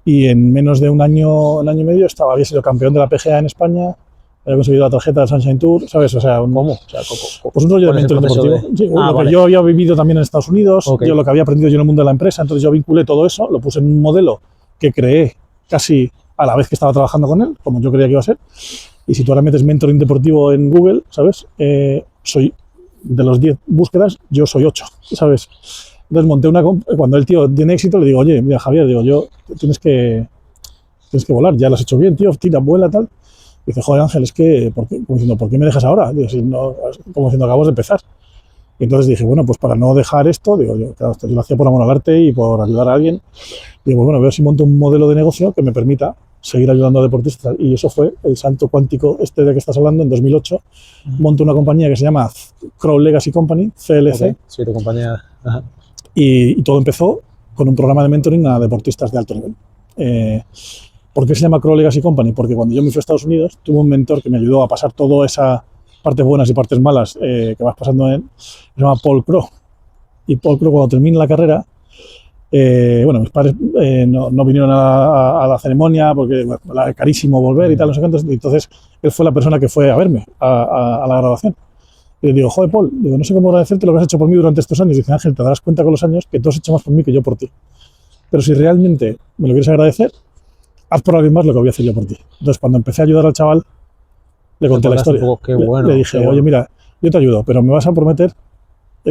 y en menos de un año y medio había sido campeón de la PGA en España, había conseguido la tarjeta del Sunshine Tour, ¿sabes? O sea, pues un rollo de mentoring deportivo. Sí, lo que yo había vivido también en Estados Unidos, yo lo que había aprendido yo en el mundo de la empresa, entonces yo vinculé todo eso, lo puse en un modelo que creé casi a la vez que estaba trabajando con él, como yo creía que iba a ser. Y si tú ahora metes mentoring deportivo en Google, ¿sabes? Soy de los 10 búsquedas, yo soy 8, ¿sabes? Entonces monté cuando el tío tiene éxito, le digo, oye, mira, Javier, digo, tienes que volar, ya lo has hecho bien, tío, tira, vuela, tal. Y dice, joder, Ángel, es que, como diciendo, ¿por qué me dejas ahora? Digo, si no, como diciendo, acabamos de empezar. Y entonces dije, bueno, pues para no dejar esto, digo, claro, yo lo hacía por amor al arte y por ayudar a alguien. Digo, bueno, veo si monto un modelo de negocio que me permita seguir ayudando a deportistas. Y eso fue el salto cuántico de que estás hablando. En 2008 monto una compañía que se llama Crow Legacy Company, CLC. Okay. Sí, tu compañía. Ajá. Y todo empezó con un programa de mentoring a deportistas de alto nivel. ¿Por qué se llama Crow Legacy Company? Porque cuando yo me fui a Estados Unidos, tuve un mentor que me ayudó a pasar toda esa partes buenas y partes malas que vas pasando se llama Paul Crow. Y Paul Crow, cuando termina la carrera, bueno, mis padres no vinieron a la ceremonia porque bueno, era carísimo volver y tal, no sé cuántos. Entonces, él fue la persona que fue a verme a la graduación. Y le digo, joder, Paul, no sé cómo agradecerte lo que has hecho por mí durante estos años. Y dice, Ángel, te darás cuenta con los años que tú has hecho más por mí que yo por ti. Pero si realmente me lo quieres agradecer, haz por alguien más lo que voy a hacer yo por ti. Entonces, cuando empecé a ayudar al chaval, le conté la historia. Le dije, oye, mira, yo te ayudo, pero me vas a prometer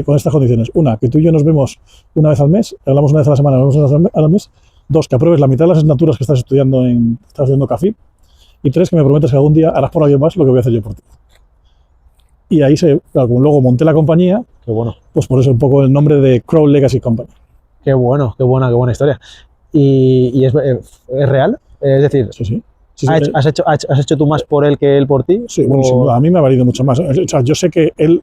con estas condiciones. Una, que tú y yo nos vemos una vez al mes, hablamos una vez a la semana, nos vemos una vez al mes. 2, que apruebes la mitad de las asignaturas que estás estudiando CAFIP. Y 3, que me prometes que algún día harás por alguien más lo que voy a hacer yo por ti. Y ahí claro, como luego monté la compañía, qué bueno. Pues por eso un poco el nombre de Crow Legacy Company. Qué bueno, qué buena historia. ¿Y es real? Es decir, sí. ¿Has hecho tú más por él que él por ti? Sí, bueno, sin duda, a mí me ha valido mucho más. O sea, yo sé que él,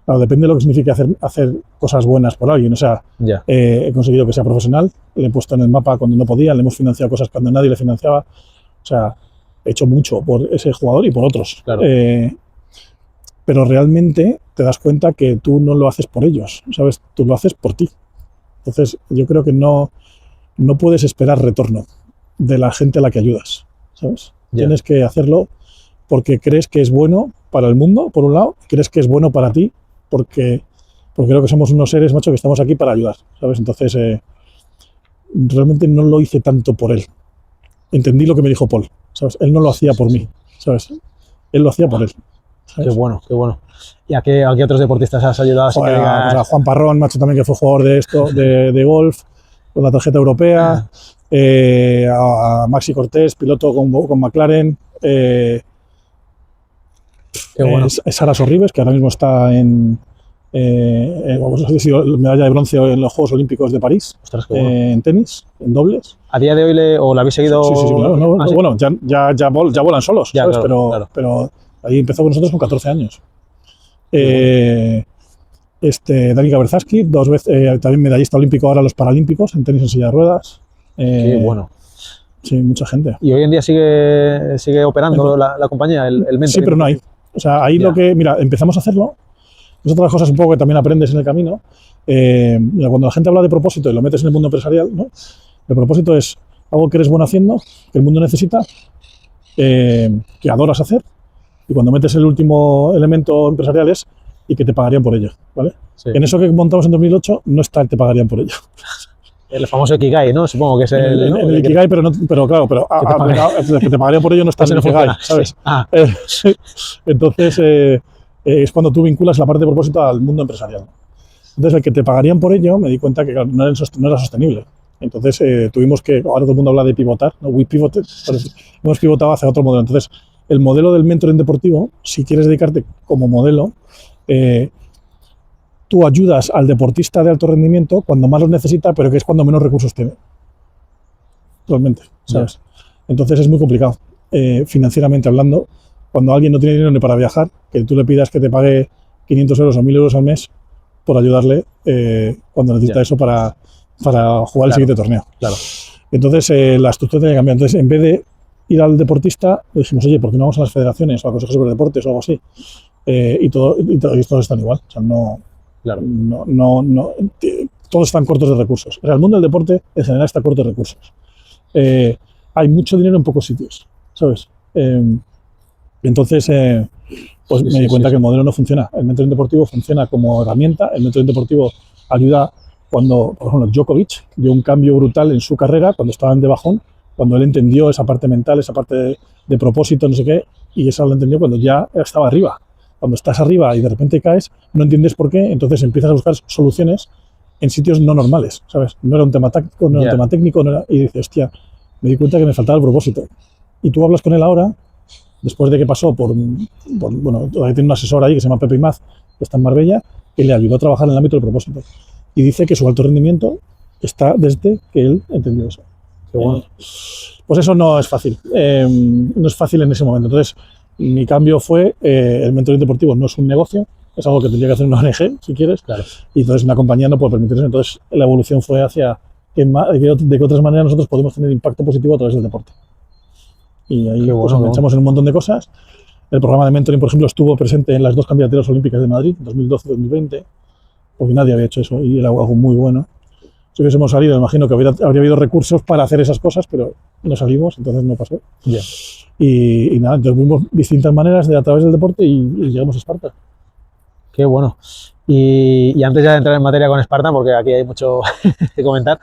claro, depende de lo que signifique hacer cosas buenas por alguien. O sea, he conseguido que sea profesional, le he puesto en el mapa cuando no podía, le hemos financiado cosas cuando nadie le financiaba. O sea, he hecho mucho por ese jugador y por otros. Claro. pero realmente te das cuenta que tú no lo haces por ellos, ¿sabes? Tú lo haces por ti. Entonces, yo creo que no puedes esperar retorno de la gente a la que ayudas, ¿sabes? Tienes que hacerlo porque crees que es bueno para el mundo, por un lado, crees que es bueno para ti, porque creo que somos unos seres, macho, que estamos aquí para ayudar, ¿sabes? Entonces, realmente no lo hice tanto por él. Entendí lo que me dijo Paul, ¿sabes? Él no lo hacía por mí, ¿sabes? Él lo hacía por él, ¿sabes? Qué bueno, qué bueno. ¿Y a qué otros deportistas has ayudado? Joder, pues a Juan Parrón, macho, también, que fue jugador de golf, con la tarjeta europea, a Maxi Cortés, piloto con McLaren, bueno. Sara Sorribes, que ahora mismo está ha sido medalla de bronce en los Juegos Olímpicos de París. Ostras, qué bueno. En tenis, en dobles. ¿A día de hoy o la habéis seguido? Sí, claro. No, ¿sí? Bueno, ya vuelan solos, ya, ¿sabes? Claro. Pero ahí empezó con nosotros con 14 años. Danica Berzaski, 2 veces, también medallista olímpico ahora en los Paralímpicos, en tenis en silla de ruedas. Qué bueno. Sí, mucha gente. ¿Y hoy en día sigue operando la compañía, el mentoring? Sí, pero no hay. O sea, ahí mira, empezamos a hacerlo. Es otra de las cosas un poco que también aprendes en el camino. Mira, cuando la gente habla de propósito y lo metes en el mundo empresarial, ¿no? El propósito es algo que eres bueno haciendo, que el mundo necesita, que adoras hacer, y cuando metes el último elemento empresarial es y que te pagarían por ello, ¿vale? Sí. En eso que montamos en 2008 no está el te pagarían por ello. El famoso Ikigai, ¿no? Supongo que es el Ikigai, pero claro, que te pagarían por ello no está en el Ikigai, ¿sabes? Sí. Entonces, es cuando tú vinculas la parte de propósito al mundo empresarial. Entonces, el que te pagarían por ello, me di cuenta que claro, no era sostenible. Entonces, tuvimos que, ahora todo el mundo habla de pivotar, ¿no? We pivoted, hemos pivotado hacia otro modelo. Entonces, el modelo del mentoring deportivo, si quieres dedicarte como modelo, tú ayudas al deportista de alto rendimiento cuando más los necesita, pero que es cuando menos recursos tiene. Realmente, ¿sabes? Entonces es muy complicado, financieramente hablando, cuando alguien no tiene dinero ni para viajar, que tú le pidas que te pague 500 euros o 1000 euros al mes por ayudarle cuando necesita eso para jugar el siguiente torneo. Claro. Entonces la estructura tiene que cambiar. Entonces, en vez de ir al deportista, le dijimos, oye, ¿por qué no vamos a las federaciones o a consejos sobre deportes o algo así? Y todos están igual. O sea, claro. Todos están cortos de recursos. O sea, el mundo del deporte en general está corto de recursos. Hay mucho dinero en pocos sitios, ¿sabes? Entonces, pues me di cuenta que el modelo no funciona. El mentoring deportivo funciona como herramienta. El mentoring deportivo ayuda cuando, por ejemplo, Djokovic dio un cambio brutal en su carrera cuando estaban de bajón, cuando él entendió esa parte mental, esa parte de propósito, no sé qué, y eso lo entendió cuando ya estaba arriba. Cuando estás arriba y de repente caes, no entiendes por qué, entonces empiezas a buscar soluciones en sitios no normales, ¿sabes? No era un tema táctico, no era un tema técnico, y dices, hostia, me di cuenta que me faltaba el propósito. Y tú hablas con él ahora, después de que pasó bueno, todavía tiene un asesor ahí que se llama Pepe Imaz, que está en Marbella, que le ayudó a trabajar en el ámbito del propósito. Y dice que su alto rendimiento está desde que él entendió eso. Qué bueno. Pues eso no es fácil, no es fácil en ese momento. Entonces, mi cambio fue, el mentoring deportivo no es un negocio, es algo que tendría que hacer una ONG, si quieres, claro. Y entonces una compañía no puede permitir eso. Entonces, la evolución fue hacia de qué otras maneras nosotros podemos tener impacto positivo a través del deporte. Y ahí pues, enganchamos en un montón de cosas. El programa de mentoring, por ejemplo, estuvo presente en las 2 candidaturas olímpicas de Madrid, 2012 y 2020, porque nadie había hecho eso y era algo muy bueno. Si hubiésemos salido, me imagino que habría habido recursos para hacer esas cosas, pero no salimos, entonces no pasó. Yeah. Y nada, entonces vimos distintas maneras de a través del deporte y llegamos a Esparta. Qué bueno. Y antes ya de entrar en materia con Esparta, porque aquí hay mucho que comentar,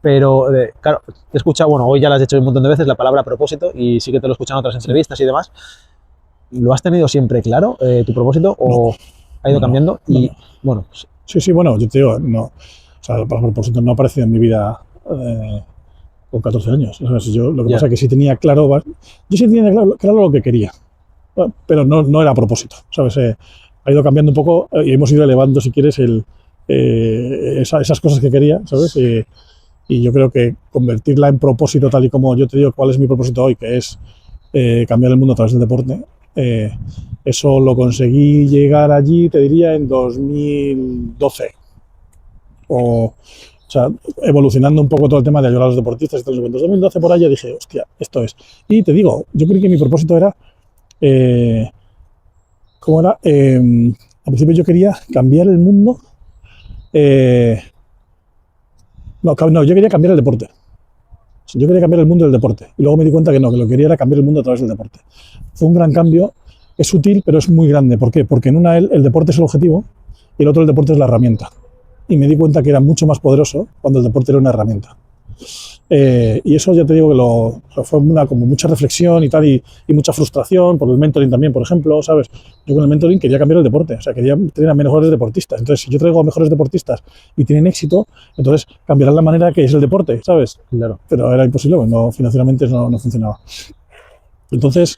pero claro, te he escuchado, bueno, hoy ya lo has hecho un montón de veces, la palabra propósito, y sí que te lo he escuchado en otras entrevistas y demás. ¿Lo has tenido siempre claro, tu propósito, o ha ido cambiando? Y bueno. Sí, bueno, yo te digo, no. O sea, el propósito no ha aparecido en mi vida con 14 años. O sea, lo que pasa es que sí tenía claro, claro lo que quería, pero no era a propósito, ¿sabes? Ha ido cambiando un poco y hemos ido elevando, si quieres, esas cosas que quería, ¿sabes? Y yo creo que convertirla en propósito, tal y como yo te digo cuál es mi propósito hoy, que es cambiar el mundo a través del deporte, eso lo conseguí llegar allí, te diría, en 2012. O sea, evolucionando un poco todo el tema de ayudar a los deportistas. En 2012 por allá dije, hostia, esto es. Y te digo, yo creí que mi propósito era ¿Cómo era? Al principio yo quería cambiar el mundo. No, yo quería cambiar el deporte. Yo quería cambiar el mundo del deporte. Y luego me di cuenta que no, que lo que quería era cambiar el mundo a través del deporte. Fue un gran cambio. Es sutil, pero es muy grande. ¿Por qué? Porque en una el deporte es el objetivo y el otro el deporte es la herramienta. Y me di cuenta que era mucho más poderoso cuando el deporte era una herramienta. Y eso ya te digo que fue como mucha reflexión y tal, y mucha frustración por el mentoring también, por ejemplo, ¿sabes? Yo con el mentoring quería cambiar el deporte, o sea, quería tener a mejores deportistas. Entonces, si yo traigo a mejores deportistas y tienen éxito, entonces cambiarán la manera que es el deporte, ¿sabes? Claro. Pero era imposible, no, financieramente no funcionaba. Entonces,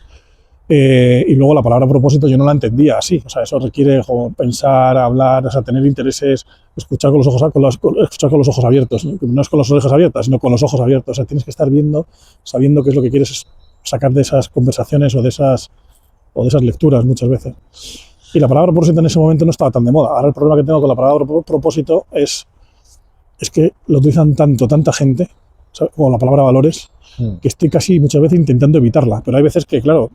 y luego la palabra propósito yo no la entendía así, o sea, eso requiere pensar, hablar, o sea, tener intereses, escuchar con los ojos abiertos, no es con las orejas abiertas, sino con los ojos abiertos, o sea, tienes que estar sabiendo qué es lo que quieres sacar de esas conversaciones o de esas lecturas muchas veces. Y la palabra propósito en ese momento no estaba tan de moda. Ahora el problema que tengo con la palabra propósito es que lo utilizan tanta gente, ¿sabes? Como la palabra valores, que estoy casi muchas veces intentando evitarla, pero hay veces que, claro,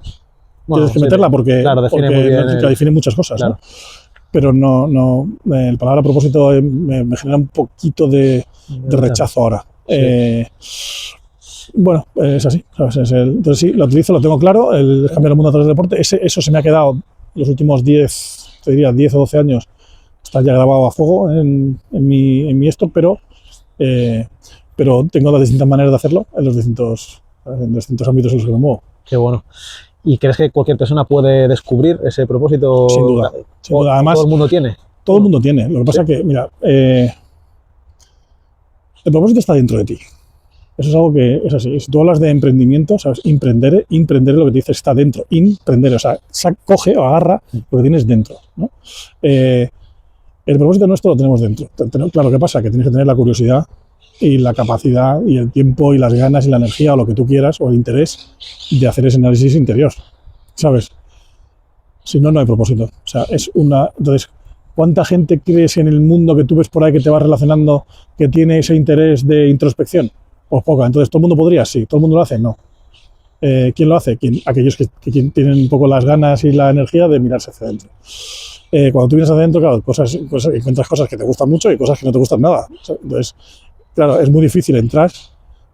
tienes que meterla porque define muchas cosas, claro. ¿No? Pero el palabra propósito me genera un poquito de rechazo ahora. Sí. Bueno, es así, ¿sabes? Entonces sí, lo utilizo, lo tengo claro, el cambiar el mundo a través del deporte. Eso se me ha quedado los últimos 10 o 12 años, está ya grabado a fuego en mi esto, pero tengo las distintas maneras de hacerlo en los distintos ámbitos en los que me muevo. Qué bueno. ¿Y crees que cualquier persona puede descubrir ese propósito? Sin duda. Además, ¿todo el mundo tiene? Todo el mundo tiene. Lo que pasa es que, mira, el propósito está dentro de ti. Eso es algo que es así. Si tú hablas de emprendimiento, ¿sabes? Emprender lo que te dice está dentro. Emprender, o sea, coge o agarra lo que tienes dentro, ¿no? El propósito nuestro lo tenemos dentro. Claro, ¿qué pasa? Que tienes que tener la curiosidad y la capacidad y el tiempo y las ganas y la energía o lo que tú quieras o el interés de hacer ese análisis interior, ¿sabes? Si no, no hay propósito. O sea, entonces, ¿cuánta gente crees en el mundo que tú ves por ahí que te vas relacionando que tiene ese interés de introspección? Pues poca. Entonces, ¿todo el mundo podría? Sí. ¿Todo el mundo lo hace? No. ¿Quién lo hace? Aquellos que tienen un poco las ganas y la energía de mirarse hacia adentro. Cuando tú vienes hacia adentro, claro, encuentras cosas que te gustan mucho y cosas que no te gustan nada. Entonces, claro, es muy difícil entrar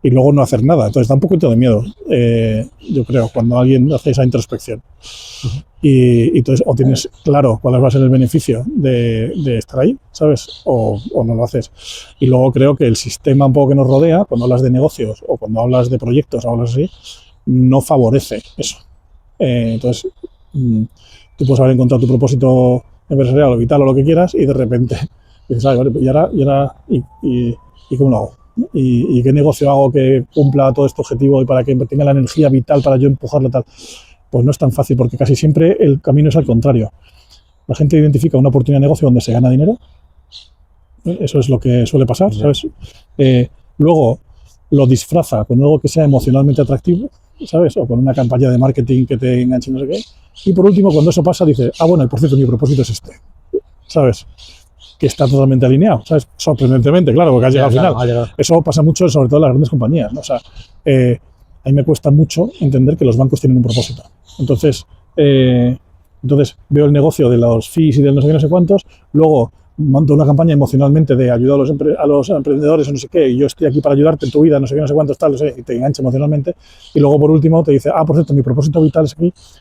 y luego no hacer nada. Entonces da un poquito de miedo, yo creo, cuando alguien hace esa introspección. Y entonces o tienes claro cuál va a ser el beneficio de estar ahí, ¿sabes? O no lo haces. Y luego creo que el sistema un poco que nos rodea, cuando hablas de negocios o cuando hablas de proyectos o hablas así, no favorece eso. Entonces, tú puedes haber encontrado tu propósito empresarial o vital o lo que quieras y de repente dices, vale, ¿y cómo lo hago? ¿Y qué negocio hago que cumpla todo este objetivo y para que tenga la energía vital para yo empujarlo tal? Pues no es tan fácil porque casi siempre el camino es al contrario. La gente identifica una oportunidad de negocio donde se gana dinero. Eso es lo que suele pasar, ¿sabes? Luego lo disfraza con algo que sea emocionalmente atractivo, ¿sabes? O con una campaña de marketing que te enganche no sé qué. Y por último, cuando eso pasa, dice, bueno, por cierto, mi propósito es este, ¿sabes? Que está totalmente alineado, ¿sabes? Sorprendentemente, claro, porque has llegado al final. Eso pasa mucho, sobre todo en las grandes compañías, ¿no? O sea, a mí me cuesta mucho entender que los bancos tienen un propósito. Entonces veo el negocio de los fees y del no sé qué, no sé cuántos, luego monto una campaña emocionalmente de ayudar a los emprendedores o no sé qué, y yo estoy aquí para ayudarte en tu vida, no sé qué, no sé cuántos, tal, no sé, y te engancha emocionalmente, y luego por último te dice, por cierto, mi propósito vital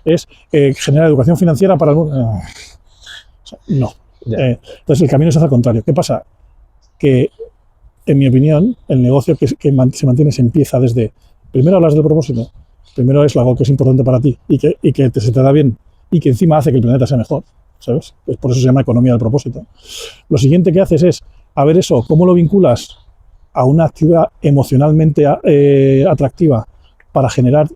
es generar educación financiera para el mundo. O sea, no. Entonces el camino es al contrario. ¿Qué pasa? Que, en mi opinión, el negocio que se mantiene se empieza desde, primero hablas del propósito, primero es algo que es importante para ti y que se te da bien y que encima hace que el planeta sea mejor, ¿sabes? Pues por eso se llama economía del propósito. Lo siguiente que haces es, a ver eso, ¿cómo lo vinculas a una actividad emocionalmente atractiva para generar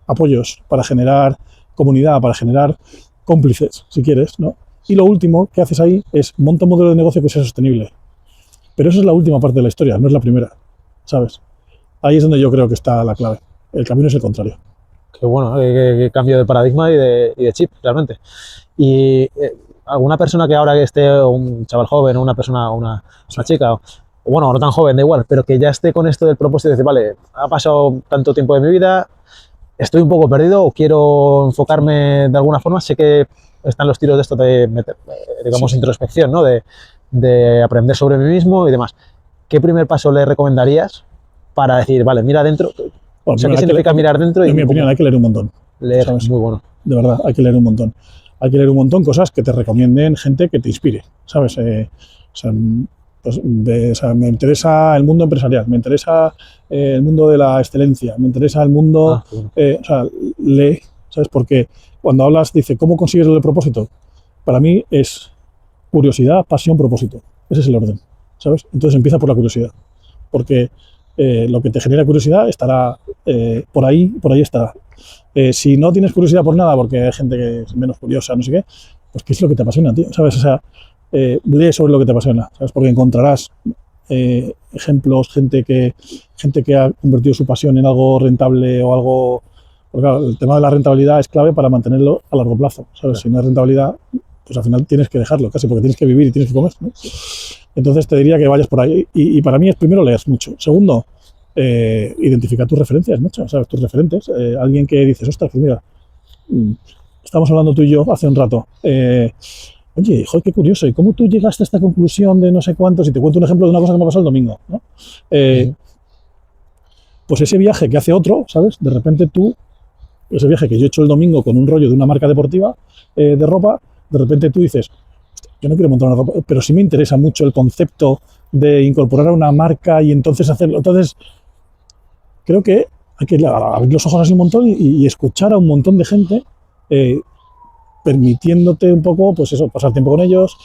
apoyos, para generar comunidad, para generar cómplices, si quieres, ¿no? Y lo último que haces ahí es monta un modelo de negocio que sea sostenible. Pero eso es la última parte de la historia, no es la primera, ¿sabes? Ahí es donde yo creo que está la clave. El camino es el contrario. Qué bueno, qué cambio de paradigma y de chip, realmente. Y alguna persona que ahora que esté, un chaval joven, o una persona, una chica, o bueno, no tan joven, da igual, pero que ya esté con esto del propósito y dice, vale, ha pasado tanto tiempo de mi vida, estoy un poco perdido o quiero enfocarme de alguna forma. Sé que están los tiros de esto de meter, digamos, introspección, ¿no? De aprender sobre mí mismo y demás. ¿Qué primer paso le recomendarías para decir, vale, mira adentro? O sea, ¿qué significa mirar dentro? En mi opinión, hay que leer un montón. Leer, ¿sabes? muy bueno. De verdad, hay que leer un montón. Hay que leer un montón cosas que te recomienden gente que te inspire, ¿sabes? Pues me interesa el mundo empresarial, me interesa el mundo de la excelencia, me interesa el mundo... lee, ¿sabes? Porque cuando hablas, dice, ¿cómo consigues el propósito? Para mí es curiosidad, pasión, propósito. Ese es el orden, ¿sabes? Entonces empieza por la curiosidad, porque lo que te genera curiosidad estará por ahí estará. Si no tienes curiosidad por nada, porque hay gente que es menos curiosa, no sé qué, pues ¿qué es lo que te apasiona, tío? ¿Sabes? O sea, lee sobre lo que te apasiona, ¿sabes? Porque encontrarás ejemplos, gente que ha convertido su pasión en algo rentable o algo... Porque claro, el tema de la rentabilidad es clave para mantenerlo a largo plazo, ¿sabes? Sí. Si no hay rentabilidad, pues al final tienes que dejarlo casi, porque tienes que vivir y tienes que comer, ¿no? Entonces te diría que vayas por ahí. Y para mí es primero leer mucho. Segundo, identificar tus referencias, ¿no? ¿Sabes? Tus referentes. Alguien que dices, ostras, pues mira, estamos hablando tú y yo hace un rato. Oye, joder, qué curioso. ¿Y cómo tú llegaste a esta conclusión de no sé cuántos? Y te cuento un ejemplo de una cosa que me ha pasado el domingo, ¿no? Pues ese viaje que hace otro, ¿sabes? De repente tú, ese viaje que yo he hecho el domingo con un rollo de una marca deportiva de ropa, de repente tú dices, yo no quiero montar una ropa, pero sí me interesa mucho el concepto de incorporar a una marca y entonces hacerlo. Entonces, creo que hay que abrir los ojos así un montón y escuchar a un montón de gente, permitiéndote un poco, pues eso, pasar tiempo con ellos,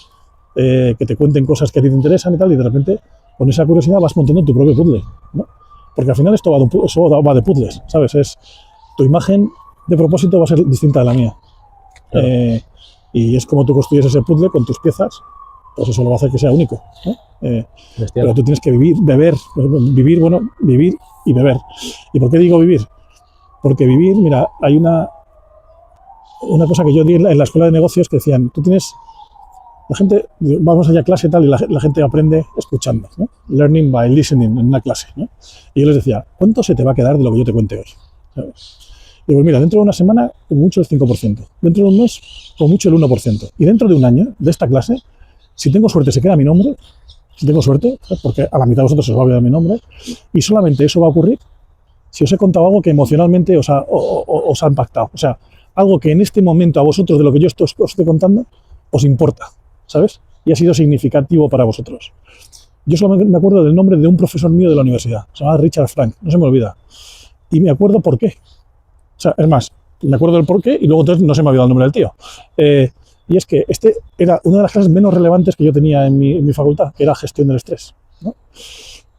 que te cuenten cosas que a ti te interesan y tal, y de repente, con esa curiosidad vas montando tu propio puzzle, ¿no? Porque al final esto va de puzzles, ¿sabes? Tu imagen de propósito va a ser distinta de la mía. Claro. Y es como tú construyes ese puzzle con tus piezas, pues eso lo va a hacer que sea único, ¿no? Pero tú tienes que vivir y beber. ¿Y por qué digo vivir? Porque vivir, mira, hay una cosa que yo di en la escuela de negocios que decían, tú tienes, la gente, vamos allá a clase y tal, y la gente aprende escuchando, ¿no? Learning by listening en una clase, ¿no? Y yo les decía, ¿cuánto se te va a quedar de lo que yo te cuente hoy? ¿Sabes? Digo, mira, dentro de una semana, con mucho el 5%. Dentro de un mes, con mucho el 1%. Y dentro de un año, de esta clase, si tengo suerte, se queda mi nombre. Si tengo suerte, ¿sabes? Porque a la mitad de vosotros se os va a olvidar mi nombre. Y solamente eso va a ocurrir si os he contado algo que emocionalmente os ha impactado. O sea, algo que en este momento a vosotros, de lo que yo os estoy contando, os importa, ¿sabes? Y ha sido significativo para vosotros. Yo solamente me acuerdo del nombre de un profesor mío de la universidad. Se llama Richard Frank, no se me olvida. Y me acuerdo por qué. O sea, es más, me acuerdo del porqué y luego entonces no se me ha olvidado el nombre del tío. Y es que este era una de las clases menos relevantes que yo tenía en mi facultad, que era gestión del estrés, ¿no?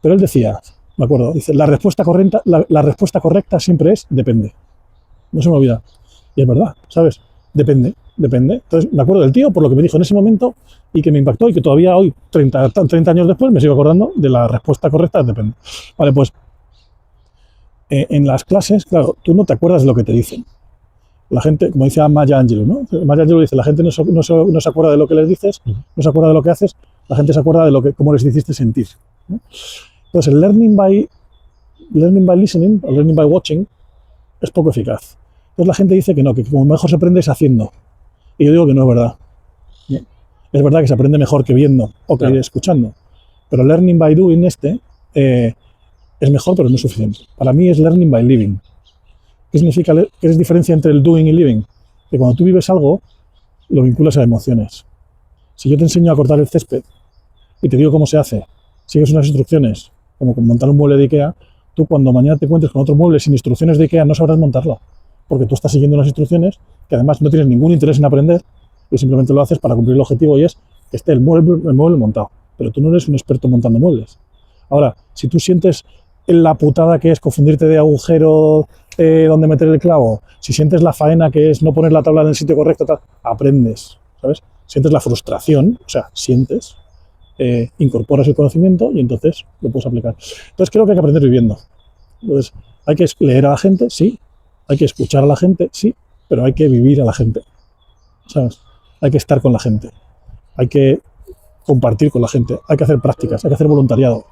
Pero él decía, me acuerdo, dice, la respuesta correcta siempre es depende. No se me olvida. Y es verdad, ¿sabes? Depende. Entonces me acuerdo del tío por lo que me dijo en ese momento y que me impactó y que todavía hoy, 30 años después, me sigo acordando de la respuesta correcta, depende. Vale, pues en las clases, claro, tú no te acuerdas de lo que te dicen. La gente, como dice Maya Angelou, ¿no? Maya Angelou dice, la gente no se acuerda de lo que les dices, no se acuerda de lo que haces, la gente se acuerda de cómo les hiciste sentir, ¿no? Entonces, el learning by listening, o learning by watching, es poco eficaz. Entonces la gente dice que no, que como mejor se aprende es haciendo. Y yo digo que no es verdad. Es verdad que se aprende mejor que viendo o que escuchando. Pero learning by doing es mejor, pero no es suficiente. Para mí es learning by living. ¿Qué significa? ¿Qué es diferencia entre el doing y living? Que cuando tú vives algo, lo vinculas a emociones. Si yo te enseño a cortar el césped y te digo cómo se hace, sigues unas instrucciones, como montar un mueble de IKEA, tú cuando mañana te encuentres con otro mueble sin instrucciones de IKEA no sabrás montarlo. Porque tú estás siguiendo unas instrucciones que además no tienes ningún interés en aprender y simplemente lo haces para cumplir el objetivo y es que esté el mueble montado. Pero tú no eres un experto montando muebles. Ahora, si tú sientes la putada que es confundirte de agujero donde meter el clavo, si sientes la faena que es no poner la tabla en el sitio correcto, tal, aprendes, ¿sabes? Sientes la frustración, o sea, sientes, incorporas el conocimiento y entonces lo puedes aplicar. Entonces creo que hay que aprender viviendo. Entonces, hay que leer a la gente, sí, hay que escuchar a la gente, sí, pero hay que vivir a la gente, ¿sabes? Hay que estar con la gente, hay que compartir con la gente, hay que hacer prácticas, hay que hacer voluntariado,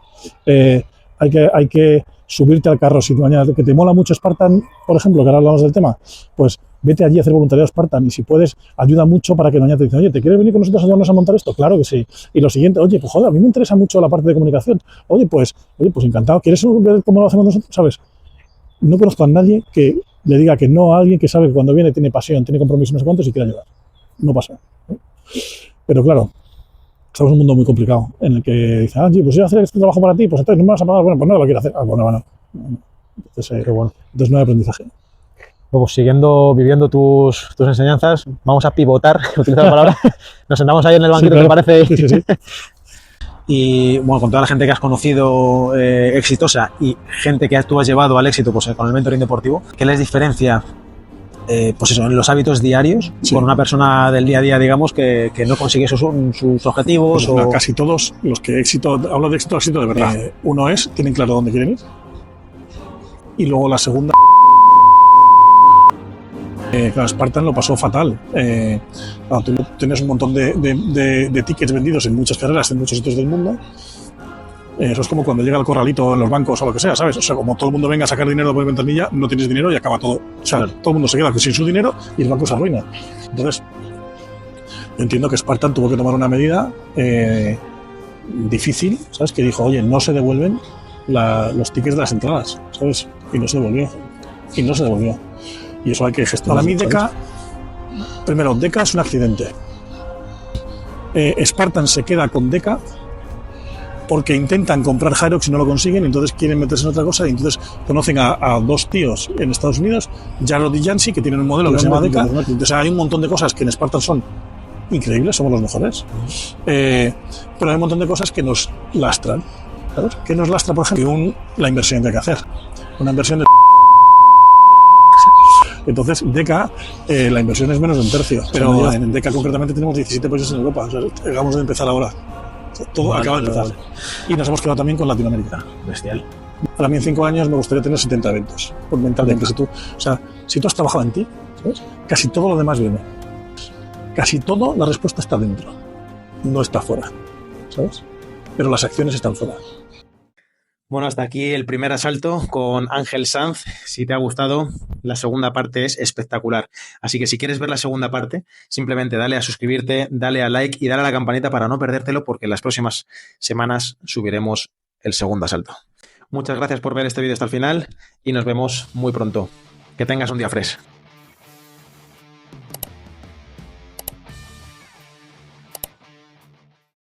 hay que subirte al carro. Si mañana que te mola mucho Spartan, por ejemplo, que ahora hablamos del tema, pues vete allí a hacer voluntariado Spartan y si puedes, ayuda mucho para que mañana te dicen, oye, ¿te quieres venir con nosotros a ayudarnos a montar esto? Claro que sí. Y lo siguiente, oye, pues joder, a mí me interesa mucho la parte de comunicación. Oye, pues encantado. ¿Quieres ver cómo lo hacemos nosotros? ¿Sabes? No conozco a nadie que le diga que no a alguien que sabe que cuando viene tiene pasión, tiene compromiso, no sé cuántos y quiere ayudar. No pasa. ¿No? Pero claro, estamos en un mundo muy complicado en el que dice, pues yo voy a hacer este trabajo para ti, pues entonces no me vas a pagar, bueno, pues no lo quiero hacer. Bueno. Entonces, entonces no hay aprendizaje. Pues siguiendo, viviendo tus enseñanzas, vamos a pivotar, utilizar la palabra, nos sentamos ahí en el banquito, sí, claro. ¿te parece? Sí. Y bueno, con toda la gente que has conocido exitosa y gente que tú has llevado al éxito pues, con el mentoring deportivo, ¿qué les diferencia pues eso, en los hábitos diarios con una persona del día a día, digamos, que no consigue sus objetivos? Pues casi todos los que hablo de éxito de verdad. Uno es, tienen claro dónde quieren ir. Y luego la segunda, claro, Spartan lo pasó fatal. Tú tienes un montón de tickets vendidos en muchas carreras, en muchos sitios del mundo. Eso es como cuando llega el corralito en los bancos o lo que sea, ¿sabes? O sea, como todo el mundo venga a sacar dinero por ventanilla, no tienes dinero y acaba todo. O sea, todo el mundo se queda sin su dinero y el banco se arruina. Entonces, yo entiendo que Spartan tuvo que tomar una medida difícil, ¿sabes? Que dijo, oye, no se devuelven los tickets de las entradas, ¿sabes? Y no se devolvió. Y eso hay que gestionar. Para mí, DECA es un accidente. Spartan se queda con DECA porque intentan comprar Hyrox y no lo consiguen, y entonces quieren meterse en otra cosa, y entonces conocen a dos tíos en Estados Unidos, Jarrod y Jansi, que tienen un modelo que se llama DECA. Entonces hay un montón de cosas que en Spartan son increíbles, somos los mejores, pero hay un montón de cosas que nos lastran. ¿Sabes? ¿Qué nos lastra, por ejemplo? La inversión que hay que hacer. Una inversión de... Entonces, DECA, la inversión es menos de un tercio, pero en DECA concretamente tenemos 17 países en Europa, o sea, acabamos de empezar ahora. Todo acaba de empezar. Y nos hemos quedado también con Latinoamérica. Bestial. Para mí en 5 años me gustaría tener 70 eventos. Por mentalmente, si tú has trabajado en ti, ¿sabes? Casi todo lo demás viene. Casi todo, la respuesta está dentro. No está fuera. ¿Sabes? Pero las acciones están fuera. Bueno, hasta aquí el primer asalto con Ángel Sanz. Si te ha gustado, la segunda parte es espectacular. Así que si quieres ver la segunda parte, simplemente dale a suscribirte, dale a like y dale a la campanita para no perdértelo, porque en las próximas semanas subiremos el segundo asalto. Muchas gracias por ver este vídeo hasta el final y nos vemos muy pronto. Que tengas un día fresh.